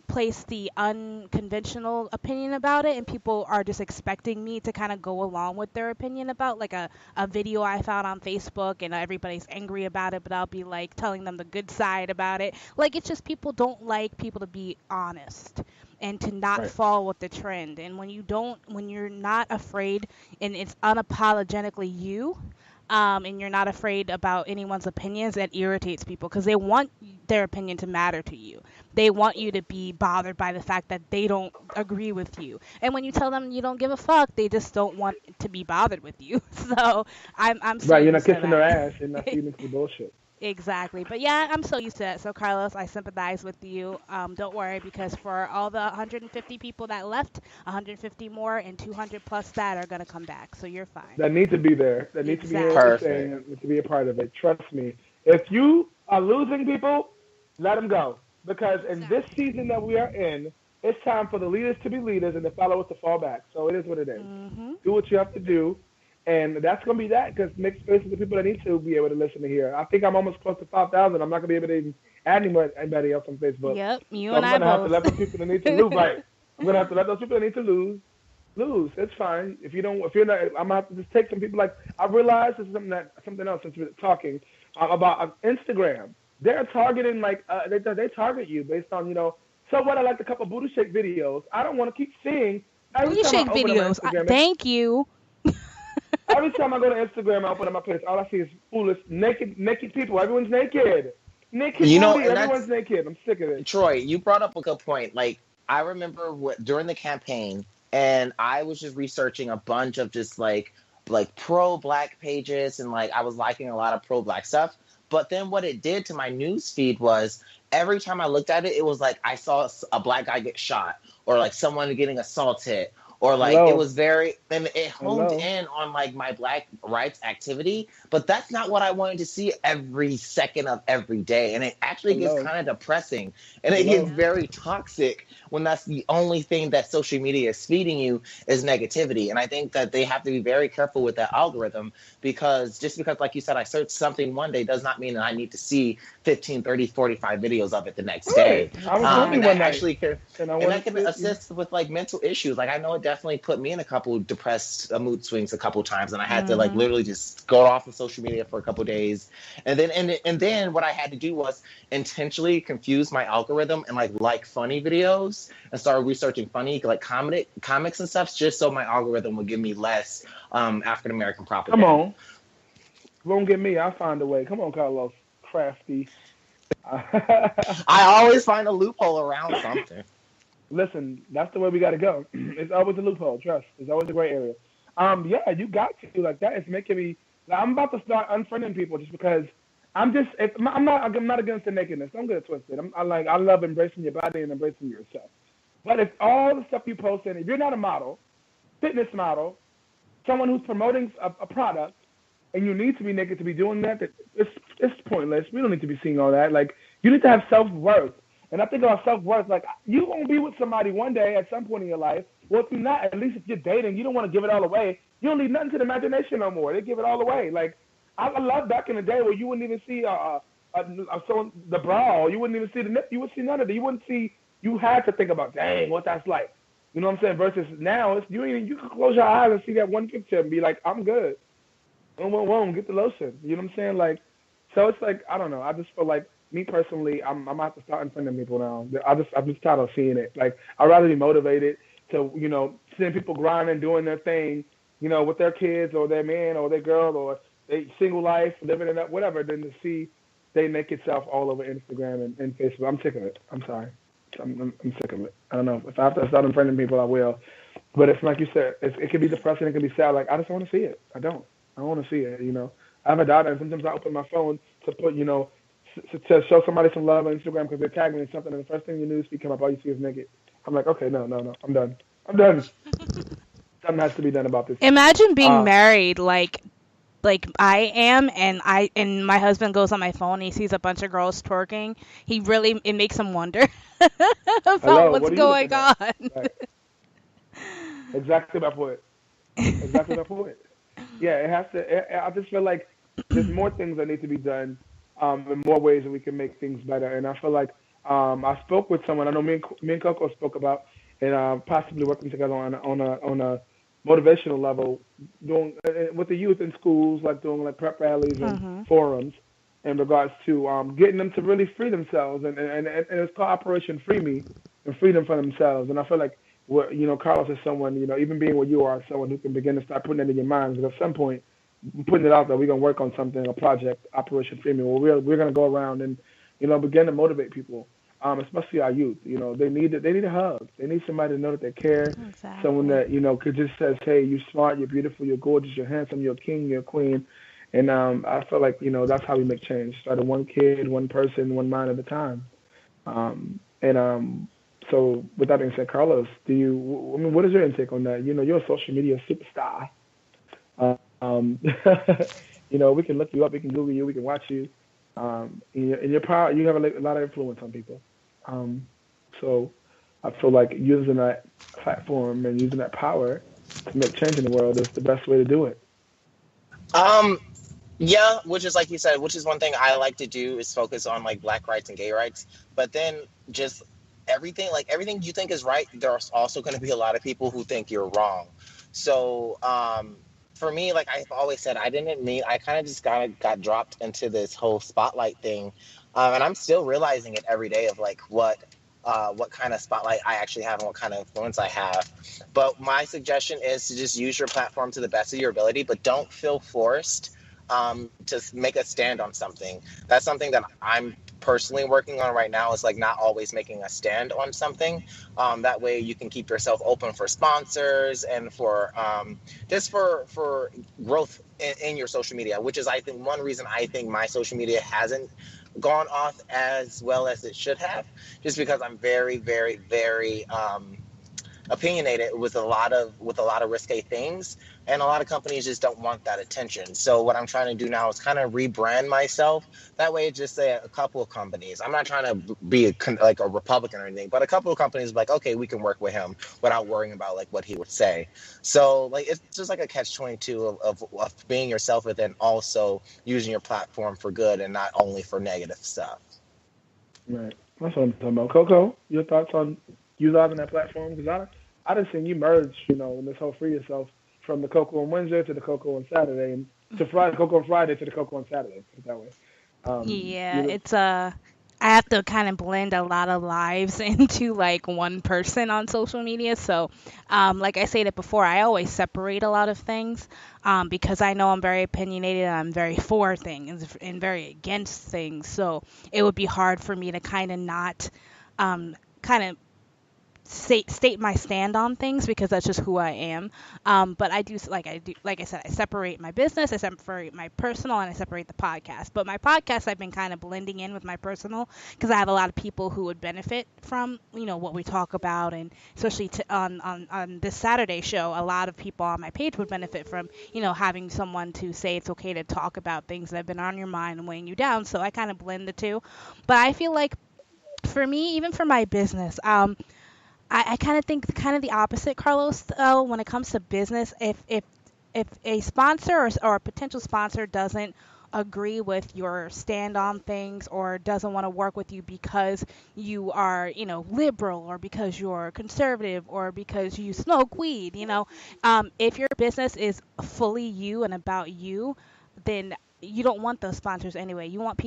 Speaker 3: place the unconventional opinion about it, and people are just expecting me to kind of go along with their opinion about like a video I found on Facebook, and everybody's angry about it, but I'll be like telling them the good side about it. Like, it's just people don't like people to be honest and to not fall with the trend. And when you're not afraid and it's unapologetically you, and you're not afraid about anyone's opinions, that irritates people because they want their opinion to matter to you. They want you to be bothered by the fact that they don't agree with you. And when you tell them you don't give a fuck, they just don't want to be bothered with you. So I'm
Speaker 2: right. You're not
Speaker 3: used to
Speaker 2: kissing
Speaker 3: that.
Speaker 2: their ass and not feeding into the bullshit.
Speaker 3: Exactly. But yeah, I'm so used to it. So Carlos, I sympathize with you. Don't worry because for all the 150 people that left, 150 more and 200 plus that are gonna come back. So you're fine.
Speaker 2: That need to be there. That need to be here to
Speaker 3: Exactly.
Speaker 2: sing
Speaker 4: Perfect.
Speaker 2: and to be a part of it. Trust me. If you are losing people, let them go. Because in this
Speaker 3: Exactly.
Speaker 2: season that we are in, it's time for the leaders to be leaders and the followers to fall back. So it is what it is.
Speaker 3: Mhm.
Speaker 2: Do what you have to do. And that's going to be that because make space for the people that need to be able to listen to here. I think I'm almost close to 5,000. I'm not going to be able to even add anybody else on Facebook.
Speaker 3: Yep. You
Speaker 2: So
Speaker 3: and
Speaker 2: I'm
Speaker 3: I
Speaker 2: going to have to
Speaker 3: both.
Speaker 2: let those people that need to lose. Right. I'm going to have to let those people that need to lose. It's fine. If you don't, if you're not, I'm gonna have to just take some people. Like I realized this is something else since we're talking about Instagram. They're targeting they target you based on So what? I liked a couple of booty shake videos. I don't want to keep seeing every
Speaker 3: Booty
Speaker 2: time I
Speaker 3: shake
Speaker 2: open up my
Speaker 3: videos.
Speaker 2: Instagram.
Speaker 3: Thank you.
Speaker 2: Every time I go to Instagram, I open up my page. All I see is foolish naked people. Everyone's naked, naked
Speaker 4: You know,
Speaker 2: booty.
Speaker 4: and
Speaker 2: Everyone's
Speaker 4: that's
Speaker 2: naked. I'm sick of it.
Speaker 4: Troy. You brought up a good point. Like I remember during the campaign, and I was just researching a bunch of just like pro black pages, and like I was liking a lot of pro black stuff. But then what it did to my news feed was every time I looked at it, it was like I saw a black guy get shot, or like someone getting assaulted, or like it
Speaker 2: Hello,
Speaker 4: was very, and it honed
Speaker 2: hello,
Speaker 4: in on like my black rights activity. But that's not what I wanted to see every second of every day, and it actually gets
Speaker 2: hello,
Speaker 4: kind of depressing, and it gets
Speaker 2: hello.
Speaker 3: Yep.
Speaker 4: very toxic when that's the only thing that social media is feeding you is negativity. And I think that they have to be very careful with that algorithm, because just because, like you said, I searched something one day does not mean that I need to see 15, 30, 45 videos of it the next day.
Speaker 2: Right. I was lonely
Speaker 4: And
Speaker 2: one
Speaker 4: that
Speaker 3: Exactly.
Speaker 2: night,
Speaker 4: actually can,
Speaker 2: and I
Speaker 4: and that
Speaker 2: wanted
Speaker 4: can
Speaker 2: to.
Speaker 4: assist with like mental issues. Like I know it definitely put me in a couple depressed mood swings a couple times, and I had to like
Speaker 3: Mhm.
Speaker 4: literally just go off of social media for a couple days, and then what I had to do was intentionally confuse my algorithm and like funny videos, and started researching funny like comics and stuff, just so my algorithm would give me less African American
Speaker 2: Come
Speaker 4: propaganda.
Speaker 2: on. Won't get me. I'll find a way. Come on, Carlos. Crafty.
Speaker 4: I always find a loophole around something.
Speaker 2: Listen, that's the way we got to go. It's always a loophole. Trust. It's always a gray area. Yeah, you got to like that. It's making me. Like, I'm about to start unfriending people just because I'm just. I'm not against the nakedness. Don't get it twisted. I love embracing your body and embracing yourself. But if all the stuff you post in, if you're not a model, fitness model, someone who's promoting a product, and you need to be naked to be doing that, it's pointless. We don't need to be seeing all that. Like you need to have self worth. And I think about self worth, like you gonna be with somebody one day at some point in your life. Well, if you're not, at least if you're dating, you don't want to give it all away. You don't leave nothing to the imagination no more. They give it all away. Like I love back in the day where you wouldn't even see someone the bra. You wouldn't even see the nip. You wouldn't see none of it. You wouldn't see. You had to think about, dang, what that's like. You know what I'm saying? Versus now, you can close your eyes and see that one picture and be like, I'm good. Boom, get the lotion. You know what I'm saying? Like, so it's like I don't know. I just feel like me personally, I'm about to start unfriending people now. I'm just tired of seeing it. Like I'd rather be motivated to seeing people grinding, doing their thing, with their kids or their man or their girl or they single life, living it up, whatever, than to see they naked self all over Instagram and Facebook. I'm sick of it. I'm sorry. I'm sick of it. I don't know. If I have to start unfriending people, I will. But it's like you said, it could be depressing, it could be sad. Like I just don't want to see it. I want to see it. I have a daughter, and sometimes I open my phone to put, to show somebody some love on Instagram because they're tagging me in something, and the first thing in your news feed come up, all you see is naked. I'm like, okay, no, I'm done. I'm done. Something has to be done about this.
Speaker 3: Imagine being
Speaker 2: Uh,
Speaker 3: married like I am, and my husband goes on my phone and he sees a bunch of girls twerking. It makes him wonder about
Speaker 2: Hello,
Speaker 3: what's
Speaker 2: what are you
Speaker 3: going
Speaker 2: looking at?
Speaker 3: on.
Speaker 2: Right. Exactly my point. Exactly my point. Yeah, it has to. I just feel like there's more things that need to be done, in more ways that we can make things better. And I feel like I spoke with someone. I know me and Coco spoke about, and possibly working together on a motivational level, doing with the youth in schools, like doing like prep rallies and
Speaker 3: Mhm.
Speaker 2: forums, in regards to getting them to really free themselves. And it's called Operation Free Me, and freedom for themselves. And I feel like Carlos is someone, even being what you are, someone who can begin to start putting it in your minds. Because at some point, putting it out there, we're gonna work on something, a project, Operation Freemium, where we're gonna go around and, begin to motivate people, especially our youth. They need a hug. They need somebody to know that they care. Someone
Speaker 3: Exactly.
Speaker 2: that could just says, "Hey, you're smart, you're beautiful, you're gorgeous, you're handsome, you're a king, you're a queen," And I feel like, that's how we make change. Started one kid, one person, one mind at a time. And so with that being said, Carlos, I mean, what is your intake on that? You're a social media superstar. Um, we can look you up, we can Google you, we can watch you. And you're power, you have a lot of influence on people. Um, so I feel like using that platform and using that power to make change in the world is the best way to do it.
Speaker 4: Um, yeah, which is like you said, which is one thing I like to do is focus on like black rights and gay rights. But then just everything you think is right, there's also going to be a lot of people who think you're wrong. So for me, like I've always said, I kind of just got dropped into this whole spotlight thing. And I'm still realizing it every day of like what kind of spotlight I actually have and what kind of influence I have. But my suggestion is to just use your platform to the best of your ability, but don't feel forced to make a stand on something. That's something that I'm personally working on right now, is like not always making a stand on something. That way you can keep yourself open for sponsors and for just for growth in your social media, which is I think one reason I think my social media hasn't gone off as well as it should have, just because I'm very, very, very opinionated with a lot of risque things, and a lot of companies just don't want that attention. So what I'm trying to do now is kind of rebrand myself. That way, just say a couple of companies. I'm not trying to be like a Republican or anything, but a couple of companies like, okay, we can work with him without worrying about like what he would say. So like it's just like a catch-22 of being yourself, but then also using your platform for good and not only for negative stuff.
Speaker 2: Right. That's what I'm talking about. Coco, your thoughts on utilizing that platform? Because I done seen you merge, in this whole free yourself from the Coco on Wednesday to the Coco on Saturday, and to Coco on Friday to the Coco on Saturday. Put it that way.
Speaker 3: Yeah, it's I have to kind of blend a lot of lives into like one person on social media. So, like I stated before, I always separate a lot of things because I know I'm very opinionated and I'm very for things and very against things. So it would be hard for me to kind of not kind of state my stand on things because that's just who I am. But like I said, I separate my business, I separate my personal, and I separate the podcast. But my podcast, I've been kind of blending in with my personal because I have a lot of people who would benefit from what we talk about, and especially on this Saturday show, a lot of people on my page would benefit from having someone to say it's okay to talk about things that have been on your mind and weighing you down. So I kind of blend the two. But I feel like for me, even for my business, I kind of think kind of the opposite, Carlos, though, when it comes to business. If a sponsor or a potential sponsor doesn't agree with your stand on things or doesn't want to work with you because you are, liberal, or because you're conservative, or because you smoke weed, if your business is fully you and about you, then you don't want those sponsors anyway. You want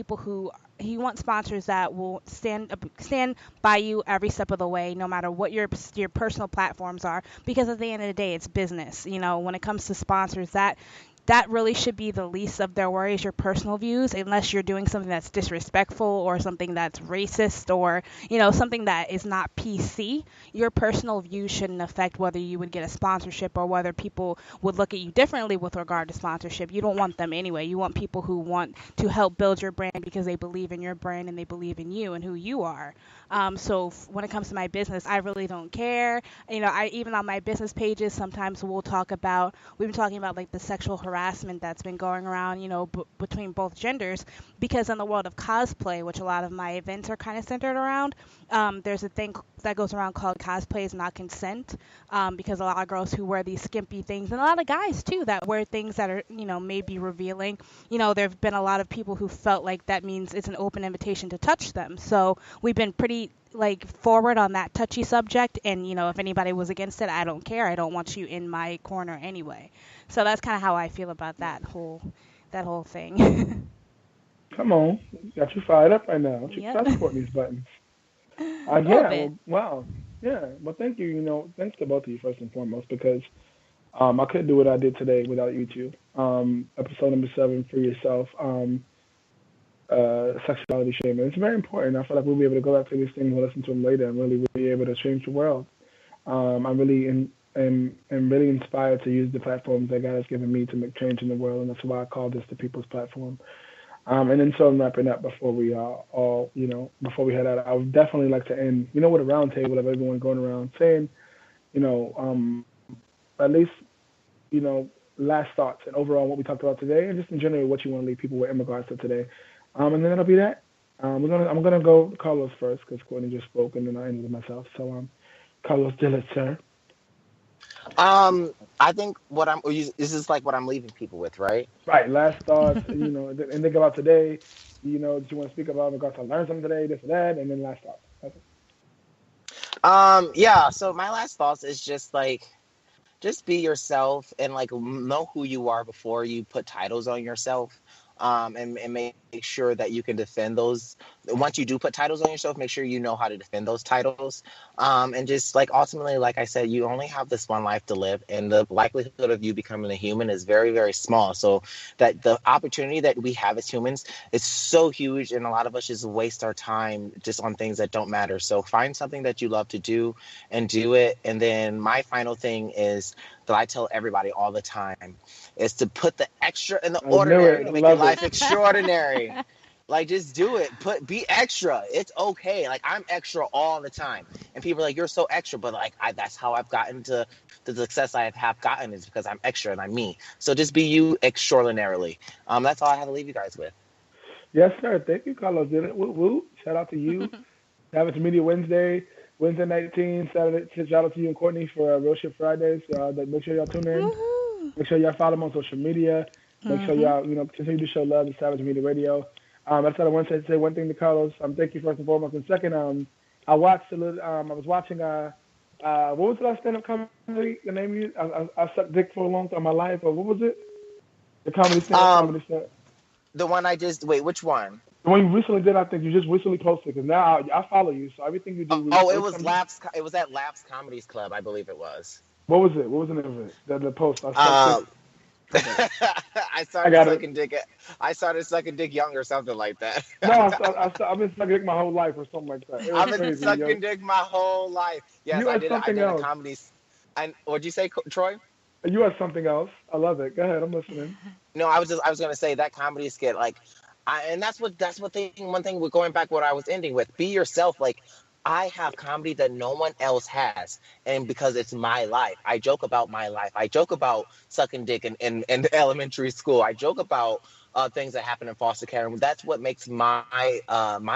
Speaker 3: sponsors that will stand by you every step of the way, no matter what your personal platforms are. Because at the end of the day, it's business. When it comes to sponsors, that really should be the least of their worries, your personal views, unless you're doing something that's disrespectful or something that's racist or, something that is not PC. Your personal views shouldn't affect whether you would get a sponsorship or whether people would look at you differently with regard to sponsorship. You don't want them anyway. You want people who want to help build your brand because they believe in your brand and they believe in you and who you are. So when it comes to my business, I really don't care. Even on my business pages, sometimes we've been talking about like the sexual harassment that's been going around, between both genders, because in the world of cosplay, which a lot of my events are kind of centered around, there's a thing that goes around called cosplay is not consent, because a lot of girls who wear these skimpy things, and a lot of guys too that wear things that are, maybe revealing, there have been a lot of people who felt like that means it's an open invitation to touch them. So we've been pretty like forward on that touchy subject, and if anybody was against it, I don't care. I don't want you in my corner anyway. So that's kind of how I feel about that whole thing.
Speaker 2: Come on, got you fired up right now. Don't you
Speaker 3: Yep.
Speaker 2: press Courtney's buttons?
Speaker 3: A little
Speaker 2: Yeah.
Speaker 3: bit.
Speaker 2: Well, wow. Yeah. Well, thank you. Thanks to both of you first and foremost, because I couldn't do what I did today without you two. Episode number 7 for yourself. Sexuality shaming. It's very important. I feel like we'll be able to go back to these things and listen to them later and really be able to change the world. I'm really and really inspired to use the platforms that God has given me to make change in the world, and that's why I call this the People's Platform. And then so I'm wrapping up before we all, before we head out, I would definitely like to end, with a round table of everyone going around saying, you know, um, at least, you know, last thoughts and overall what we talked about today, and just in general what you want to leave people with in regards to today. And then that'll be that. I'm gonna go Carlos first because Courtney just spoke, and then I ended with myself. So Carlos Dillard, sir.
Speaker 4: I think this is like what I'm leaving people with, right?
Speaker 2: Right, last thoughts, and think about today, that you want to speak about in regards to learn something today, this or that, and then last thoughts. That's it.
Speaker 4: Yeah. So my last thoughts is just like, just be yourself and like know who you are before you put titles on yourself. And make sure that you can defend those. Once you do put titles on yourself, make sure you know how to defend those titles. And just like ultimately, like I said, you only have this one life to live, and the likelihood of you becoming a human is very, very small. So that the opportunity that we have as humans is so huge, and a lot of us just waste our time just on things that don't matter. So find something that you love to do and do it. And then my final thing is that I tell everybody all the time is to put the extra in the
Speaker 2: I knew
Speaker 4: ordinary
Speaker 2: it.
Speaker 4: to
Speaker 2: I
Speaker 4: make your
Speaker 2: love it.
Speaker 4: life extraordinary. Like, just do it. Be extra. It's okay. Like, I'm extra all the time, and people are like, "You're so extra," but like, that's how I've gotten to the success I have gotten, is because I'm extra and I'm me. So just be you extraordinarily. That's all I have to leave you guys with.
Speaker 2: Yes, sir. Thank you, Carlos Dillard. Woo woo. Shout out to you. Savage Media Wednesday 19, Saturday. Shout out to you and Courtney for Real Shit Fridays. Make sure y'all tune in.
Speaker 3: Woohoo.
Speaker 2: Make sure y'all follow them on social media. Make sure
Speaker 3: Mhm.
Speaker 2: y'all, continue to show love to Savage Media Radio. That's what I want to say one thing to Carlos. Thank you first and foremost. And second, I watched a little. I was watching. What was the last stand-up comedy? The name you? I sucked dick for a long time in my life. Or what was it? The comedy stand-up
Speaker 4: Um,
Speaker 2: comedy set.
Speaker 4: the one I just wait. Which one?
Speaker 2: The one you recently did, I think you just recently posted. Because now I follow you, so everything you do.
Speaker 4: Oh, it
Speaker 2: Every
Speaker 4: was
Speaker 2: time
Speaker 4: It was at Laps Comedies Club, I believe it was.
Speaker 2: what was it? What was the name of it? The post. I sucked dick.
Speaker 4: Um,
Speaker 2: Okay.
Speaker 4: I
Speaker 2: I
Speaker 4: started
Speaker 2: got it.
Speaker 4: sucking dick. I started sucking dick young or something like that.
Speaker 2: No, I've been sucking dick my whole life or something like that. It was
Speaker 4: I've been
Speaker 2: crazy, yo.
Speaker 4: sucking dick my whole life. Yes,
Speaker 2: You
Speaker 4: I
Speaker 2: are
Speaker 4: did. I
Speaker 2: something
Speaker 4: did a
Speaker 2: else.
Speaker 4: comedy. And what'd you say, Troy?
Speaker 2: You are something else. I love it. Go ahead. I'm listening.
Speaker 4: No, I was gonna say that comedy skit. Like, and one thing. We're going back what I was ending with. Be yourself. Like, I have comedy that no one else has, and because it's my life, I joke about my life. I joke about sucking dick in elementary school. I joke about things that happen in foster care, and that's what makes my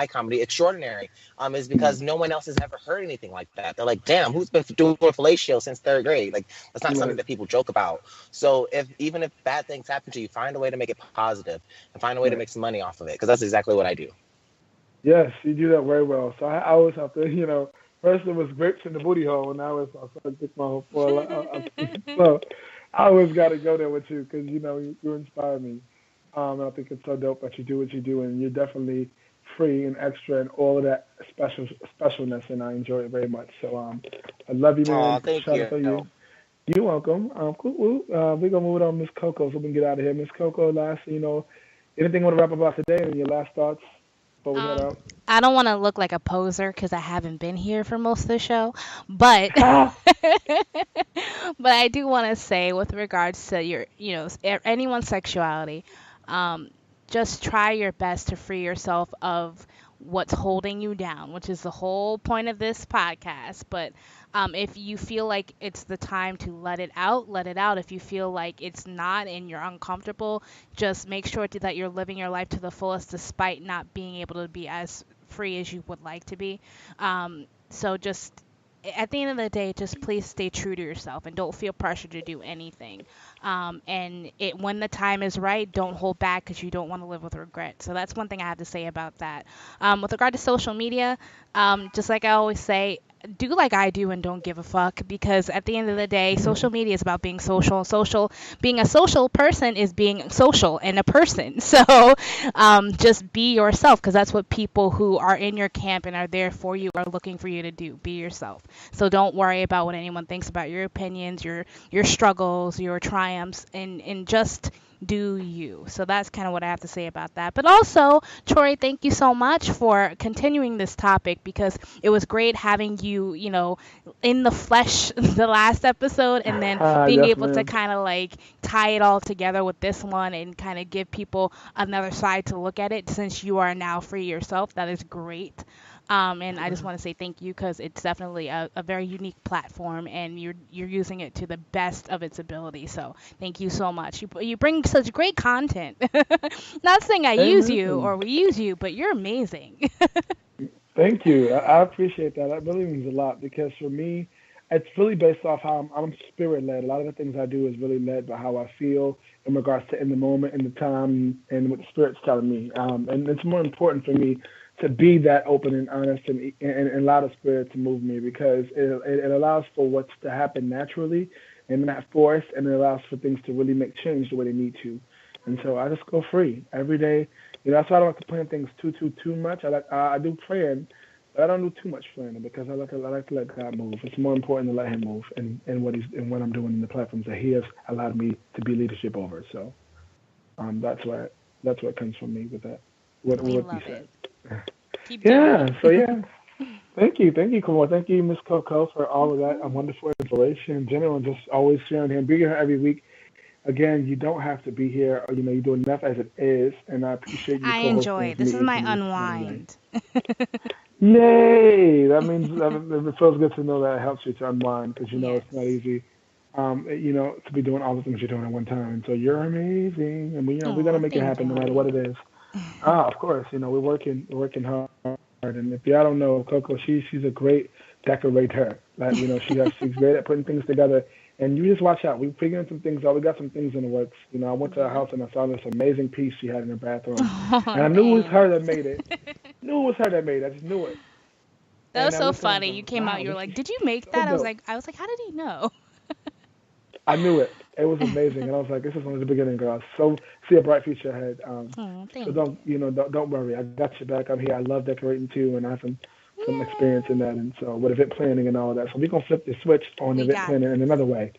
Speaker 4: comedy extraordinary. Is because no one else has ever heard anything like that. They're like, "Damn, who's been doing fellatio since third grade?" Like, that's not something
Speaker 2: Right.
Speaker 4: that people joke about. So even if bad things happen to you, find a way to make it positive and find a way to
Speaker 2: Right.
Speaker 4: make some money off of it, because that's exactly what I do.
Speaker 2: Yes, you do that very well. So I always have to, first it was grapes in the booty hole, and now it's I started to pick my whole for so I always got to go there with you because you inspire me. And I think it's so dope that you do what you do, and you're definitely free and extra and all of that specialness, and I enjoy it very much. So I love you,
Speaker 4: Oh,
Speaker 2: man.
Speaker 4: thank
Speaker 2: Shout out to you.
Speaker 4: you.
Speaker 2: You're welcome. Cool. We're gonna move it on, Miss Coco, so we can get out of here. Miss Coco, anything you want to wrap about today and your last thoughts before we head
Speaker 3: Um,
Speaker 2: out?
Speaker 3: I don't want to look like a poser because I haven't been here for most of the show, but but I do want to say with regards to anyone's sexuality, um, just try your best to free yourself of what's holding you down, which is the whole point of this podcast. But if you feel like it's the time to let it out, let it out. If you feel like it's not and you're uncomfortable, just make sure that you're living your life to the fullest despite not being able to be as free as you would like to be. So just at the end of the day, just please stay true to yourself and don't feel pressure to do anything. And when the time is right, don't hold back because you don't want to live with regret. So that's one thing I have to say about that. With regard to social media, just like I always say, do like I do and don't give a fuck because at the end of the day, social media is about being social. Being a social person is being social and a person. So just be yourself because that's what people who are in your camp and are there for you are looking for you to do. Be yourself. So don't worry about what anyone thinks about your opinions, your struggles, your triumphs, and just do you. So that's kind of what I have to say about that. But also, Troy, thank you so much for continuing this topic, because it was great having you, in the flesh the last episode, and then being
Speaker 2: Yes,
Speaker 3: able to
Speaker 2: ma'am.
Speaker 3: kind of like tie it all together with this one and kind of give people another side to look at it, since you are now free yourself. That is great. And I just want to say thank you, because it's definitely a very unique platform, and you're using it to the best of its ability. So thank you so much. You bring such great content. Not saying I use you
Speaker 2: Amen.
Speaker 3: or we use you, but you're amazing.
Speaker 2: Thank you. I appreciate that. That really means a lot because for me, it's really based off how I'm spirit led. A lot of the things I do is really led by how I feel in regards to in the moment, in the time, and what the spirit's telling me. And it's more important for me to be that open and honest and allow the spirit to move me because it allows for what's to happen naturally and not forced, and it allows for things to really make change the way they need to. And so I just go free every day. That's why I don't like to plan things too much. I do plan, but I don't do too much planning because I like to let God move. It's more important to let Him move and what I'm doing in the platforms that He has allowed me to be leadership over. So that's what comes from me with that.
Speaker 3: We
Speaker 2: What you
Speaker 3: love it.
Speaker 2: said.
Speaker 3: Keep doing
Speaker 2: Yeah.
Speaker 3: it.
Speaker 2: So yeah. Thank you, Kamal. Thank you, Miss Coco, for all of that wonderful information in general, and just always sharing here, being here every week. Again, you don't have to be here, or you're doing enough as it is, and I appreciate you
Speaker 3: I
Speaker 2: co-hosting
Speaker 3: enjoy it.
Speaker 2: with
Speaker 3: This
Speaker 2: me
Speaker 3: is
Speaker 2: each
Speaker 3: my
Speaker 2: and every Saturday.
Speaker 3: unwind.
Speaker 2: Yay! That means it feels good to know that it helps you to unwind because
Speaker 3: Yes.
Speaker 2: it's not easy, to be doing all the things you're doing at one time. So you're amazing, and we're gonna
Speaker 3: Oh,
Speaker 2: make it
Speaker 3: thank
Speaker 2: happen no matter what
Speaker 3: you.
Speaker 2: it is. Of course, we're working hard, and if y'all don't know Coco, she's a great decorator. Like she's great at putting things together. And you just watch out. We're figuring some things out. We got some things in the works. I went to her
Speaker 3: Yeah.
Speaker 2: house and I saw this amazing piece she had in her bathroom,
Speaker 3: Oh,
Speaker 2: and I knew it was her
Speaker 3: thanks.
Speaker 2: that made it. Knew it was her that made it. I just knew it.
Speaker 3: That was
Speaker 2: And I
Speaker 3: so
Speaker 2: looked at her and
Speaker 3: funny.
Speaker 2: I
Speaker 3: You
Speaker 2: was like,
Speaker 3: came out,
Speaker 2: wow,
Speaker 3: you were
Speaker 2: this is
Speaker 3: like, "Did you make
Speaker 2: so
Speaker 3: that?"
Speaker 2: dope.
Speaker 3: I was like, "How did he know?"
Speaker 2: I knew it. It was amazing, and I was like, "This is only the beginning, girl." So see a bright future ahead.
Speaker 3: Oh,
Speaker 2: So
Speaker 3: thank
Speaker 2: don't don't worry. I got your back. I'm here. I love decorating too, and I have
Speaker 3: you.
Speaker 2: some experience in that, and so with event planning and all of that. So we're gonna flip the switch on
Speaker 3: We
Speaker 2: event
Speaker 3: got
Speaker 2: planning in
Speaker 3: this.
Speaker 2: another way.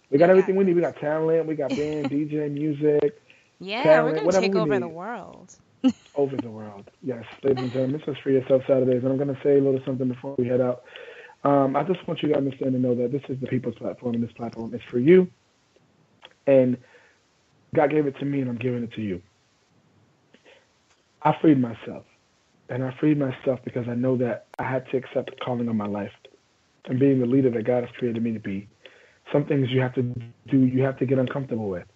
Speaker 2: We got
Speaker 3: We
Speaker 2: everything
Speaker 3: got
Speaker 2: we need. We
Speaker 3: this.
Speaker 2: got talent. We got band, DJ, music,
Speaker 3: Yeah, we're
Speaker 2: talent,
Speaker 3: gonna
Speaker 2: whatever
Speaker 3: take
Speaker 2: we
Speaker 3: over the
Speaker 2: need.
Speaker 3: world.
Speaker 2: Over the world. Yes, ladies and gentlemen, this is Free Yourself Saturdays, and I'm going to say a little something before we head out. I just want you to understand and know that this is the people's platform, and this platform is for you. And God gave it to me, and I'm giving it to you. I freed myself, and I freed myself because I know that I had to accept the calling on my life and being the leader that God has created me to be. Some things you have to do, you have to get uncomfortable with.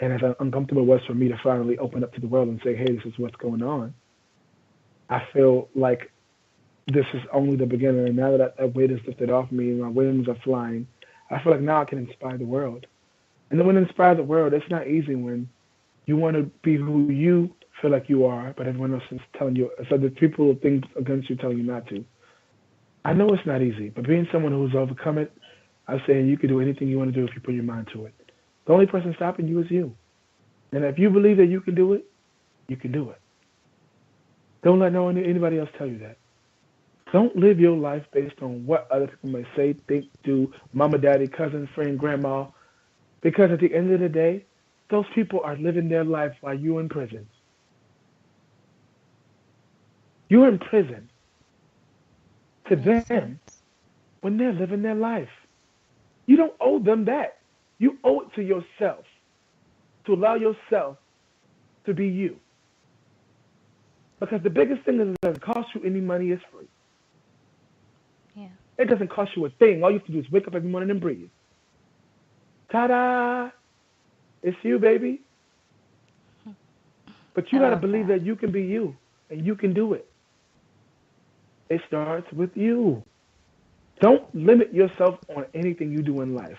Speaker 2: And as uncomfortable it was for me to finally open up to the world and say, hey, this is what's going on, I feel like this is only the beginning. And now that that weight is lifted off me and my wings are flying, I feel like now I can inspire the world. And then when I inspire the world, it's not easy when you want to be who you feel like you are, but everyone else is telling you, so the people who think against you telling you not to. I know it's not easy, but being someone who's overcome it, I'm saying you can do anything you want to do if you put your mind to it. The only person stopping you is you. And if you believe that you can do it, you can do it. Don't let anybody else tell you that. Don't live your life based on what other people may say, think, do, mama, daddy, cousin, friend, grandma, because at the end of the day, those people are living their life while you're in prison. You're in prison to
Speaker 3: Makes
Speaker 2: them
Speaker 3: sense.
Speaker 2: when they're living their life. You don't owe them that. You owe it to yourself to allow yourself to be you. Because the biggest thing is it doesn't cost you any money, it's free.
Speaker 3: Yeah.
Speaker 2: It doesn't cost you a thing. All you have to do is wake up every morning and breathe. Ta-da! It's you, baby. But you
Speaker 3: I
Speaker 2: got to
Speaker 3: love
Speaker 2: believe
Speaker 3: that.
Speaker 2: that you can be you and you can do it. It starts with you. Don't limit yourself on anything you do in life.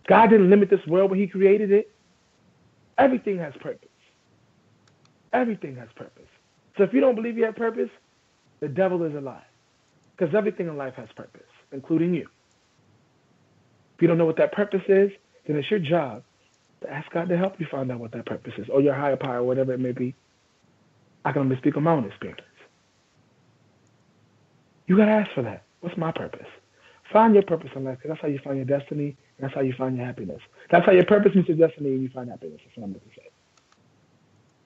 Speaker 2: God didn't limit this world when He created it. Everything has purpose. Everything has purpose. So if you don't believe you have purpose, the devil is a lie. Because everything in life has purpose, including you. If you don't know what that purpose is, then it's your job to ask God to help you find out what that purpose is, or your higher power, whatever it may be. I can only speak on my own experience. You got to ask for that. What's my purpose? Find your purpose in life, because that's how you find your destiny, and that's how you find your happiness. That's how your purpose meets your destiny, and you find happiness. That's what I'm going to say.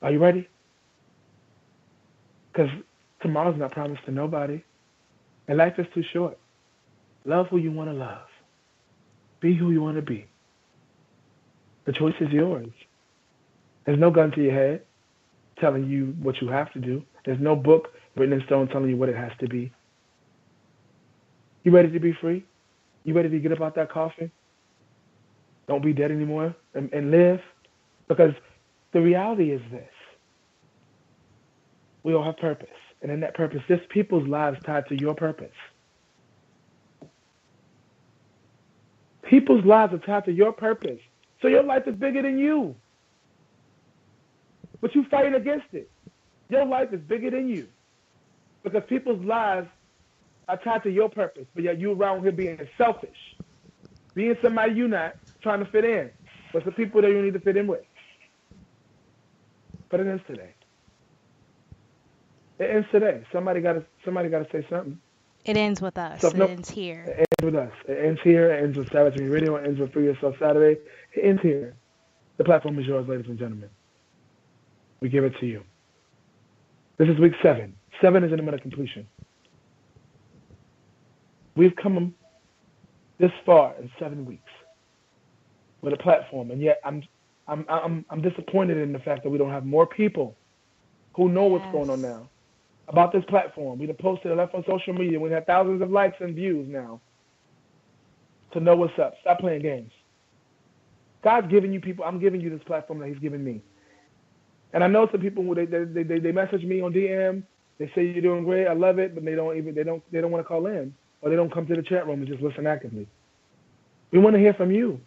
Speaker 2: Are you ready? Because tomorrow's not promised to nobody, and life is too short. Love who you want to love. Be who you want to be. The choice is yours. There's no gun to your head telling you what you have to do. There's no book written in stone telling you what it has to be. You ready to be free? You ready to get up out that coffin? Don't be dead anymore and live? Because the reality is this. We all have purpose. And in that purpose, there's people's lives tied to your purpose. People's lives are tied to your purpose. So your life is bigger than you. But you fighting against it. Your life is bigger than you. Because people's lives are tied to your purpose. But yet you around here being selfish. Being somebody you're not, trying to fit in. But the people that you need to fit in with. But it ends today. It ends today. Somebody gotta say something.
Speaker 3: It ends with us.
Speaker 2: So,
Speaker 3: it ends here.
Speaker 2: It ends with us. It ends here. It ends with Savage Me Radio. It ends with Free Yourself Saturday. It ends here. The platform is yours, ladies and gentlemen. We give it to you. This is week 7. 7 is in the middle of completion. We've come this far in 7 weeks with a platform, and yet I'm disappointed in the fact that we don't have more people who know what's going on now about this platform. We done posted it left on social media. We have thousands of likes and views now to know what's up. Stop playing games. God's giving you people. I'm giving you this platform that He's given me. And I know some people who they message me on DM. They say you're doing great. I love it, but they don't want to call in, or they don't come to the chat room and just listen actively. We want to hear from you.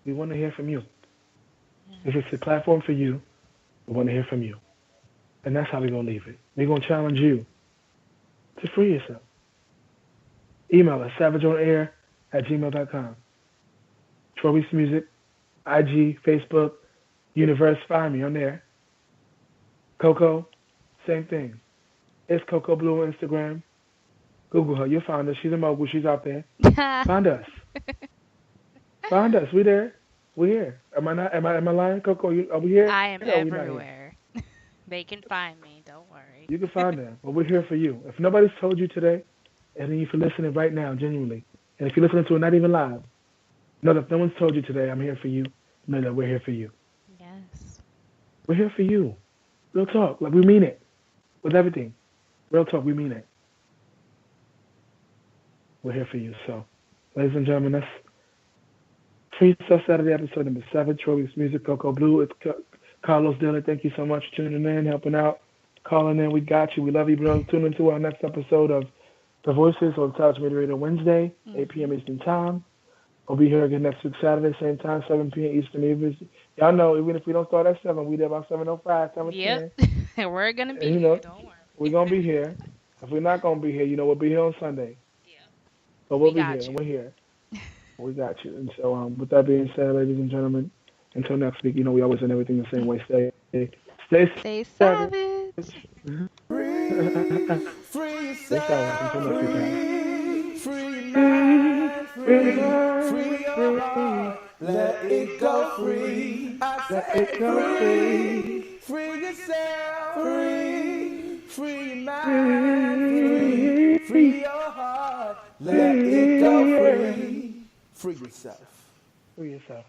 Speaker 2: We want to hear from you. If it's a platform for you, we want to hear from you. And that's how we're going to leave it. We're going to challenge you to free yourself. Email us, savageonair@gmail.com. Troy Weeks Music, IG, Facebook, Universe, find me on there. Coco, same thing. It's Coco Blue on Instagram. Google her. You'll find her. She's a mogul. She's out there. Find us. Find us. We there. We're here. Am I not? Am I lying, Coco? Are we here?
Speaker 3: I am everywhere. They can find me. Don't worry.
Speaker 2: You can find them. But we're here for you. If nobody's told you today, and then if you're listening right now, genuinely, and if you're listening to it not even live, know that if no one's told you today, I'm here for you. Know that we're here for you.
Speaker 3: Yes.
Speaker 2: We're here for you. Real talk. Like, we mean it. With everything. Real talk, we mean it. We're here for you. So, ladies and gentlemen, that's Free Yourself Saturday episode number 7. Troy Weeks Music, Coco Blue. It's Carlos Dillon. Thank you so much for tuning in, helping out, calling in. We got you. We love you, bro. Tune into our next episode of The Voices on Savage Me Radio Wednesday, 8 p.m. Eastern Time. We'll be here again next week, Saturday, same time, 7 p.m. Eastern. Y'all know, even if we don't start at 7, we there about 7:05, 7:10.
Speaker 3: Yep. We're going to be here. Don't worry.
Speaker 2: We're going to be here. If we're not going to be here, we'll be here on Sunday.
Speaker 3: Yeah.
Speaker 2: But we'll be here, and we're here. We got you. And so, with that being said, ladies and gentlemen, until next week, we always end everything the same way. Stay
Speaker 3: savage.
Speaker 1: Free
Speaker 2: yourself. Until next week,
Speaker 1: free mind, free your heart. Let it go free. I said free. Free yourself. Free your mind. Free your heart. Let it go free. Free yourself.
Speaker 2: Free yourself.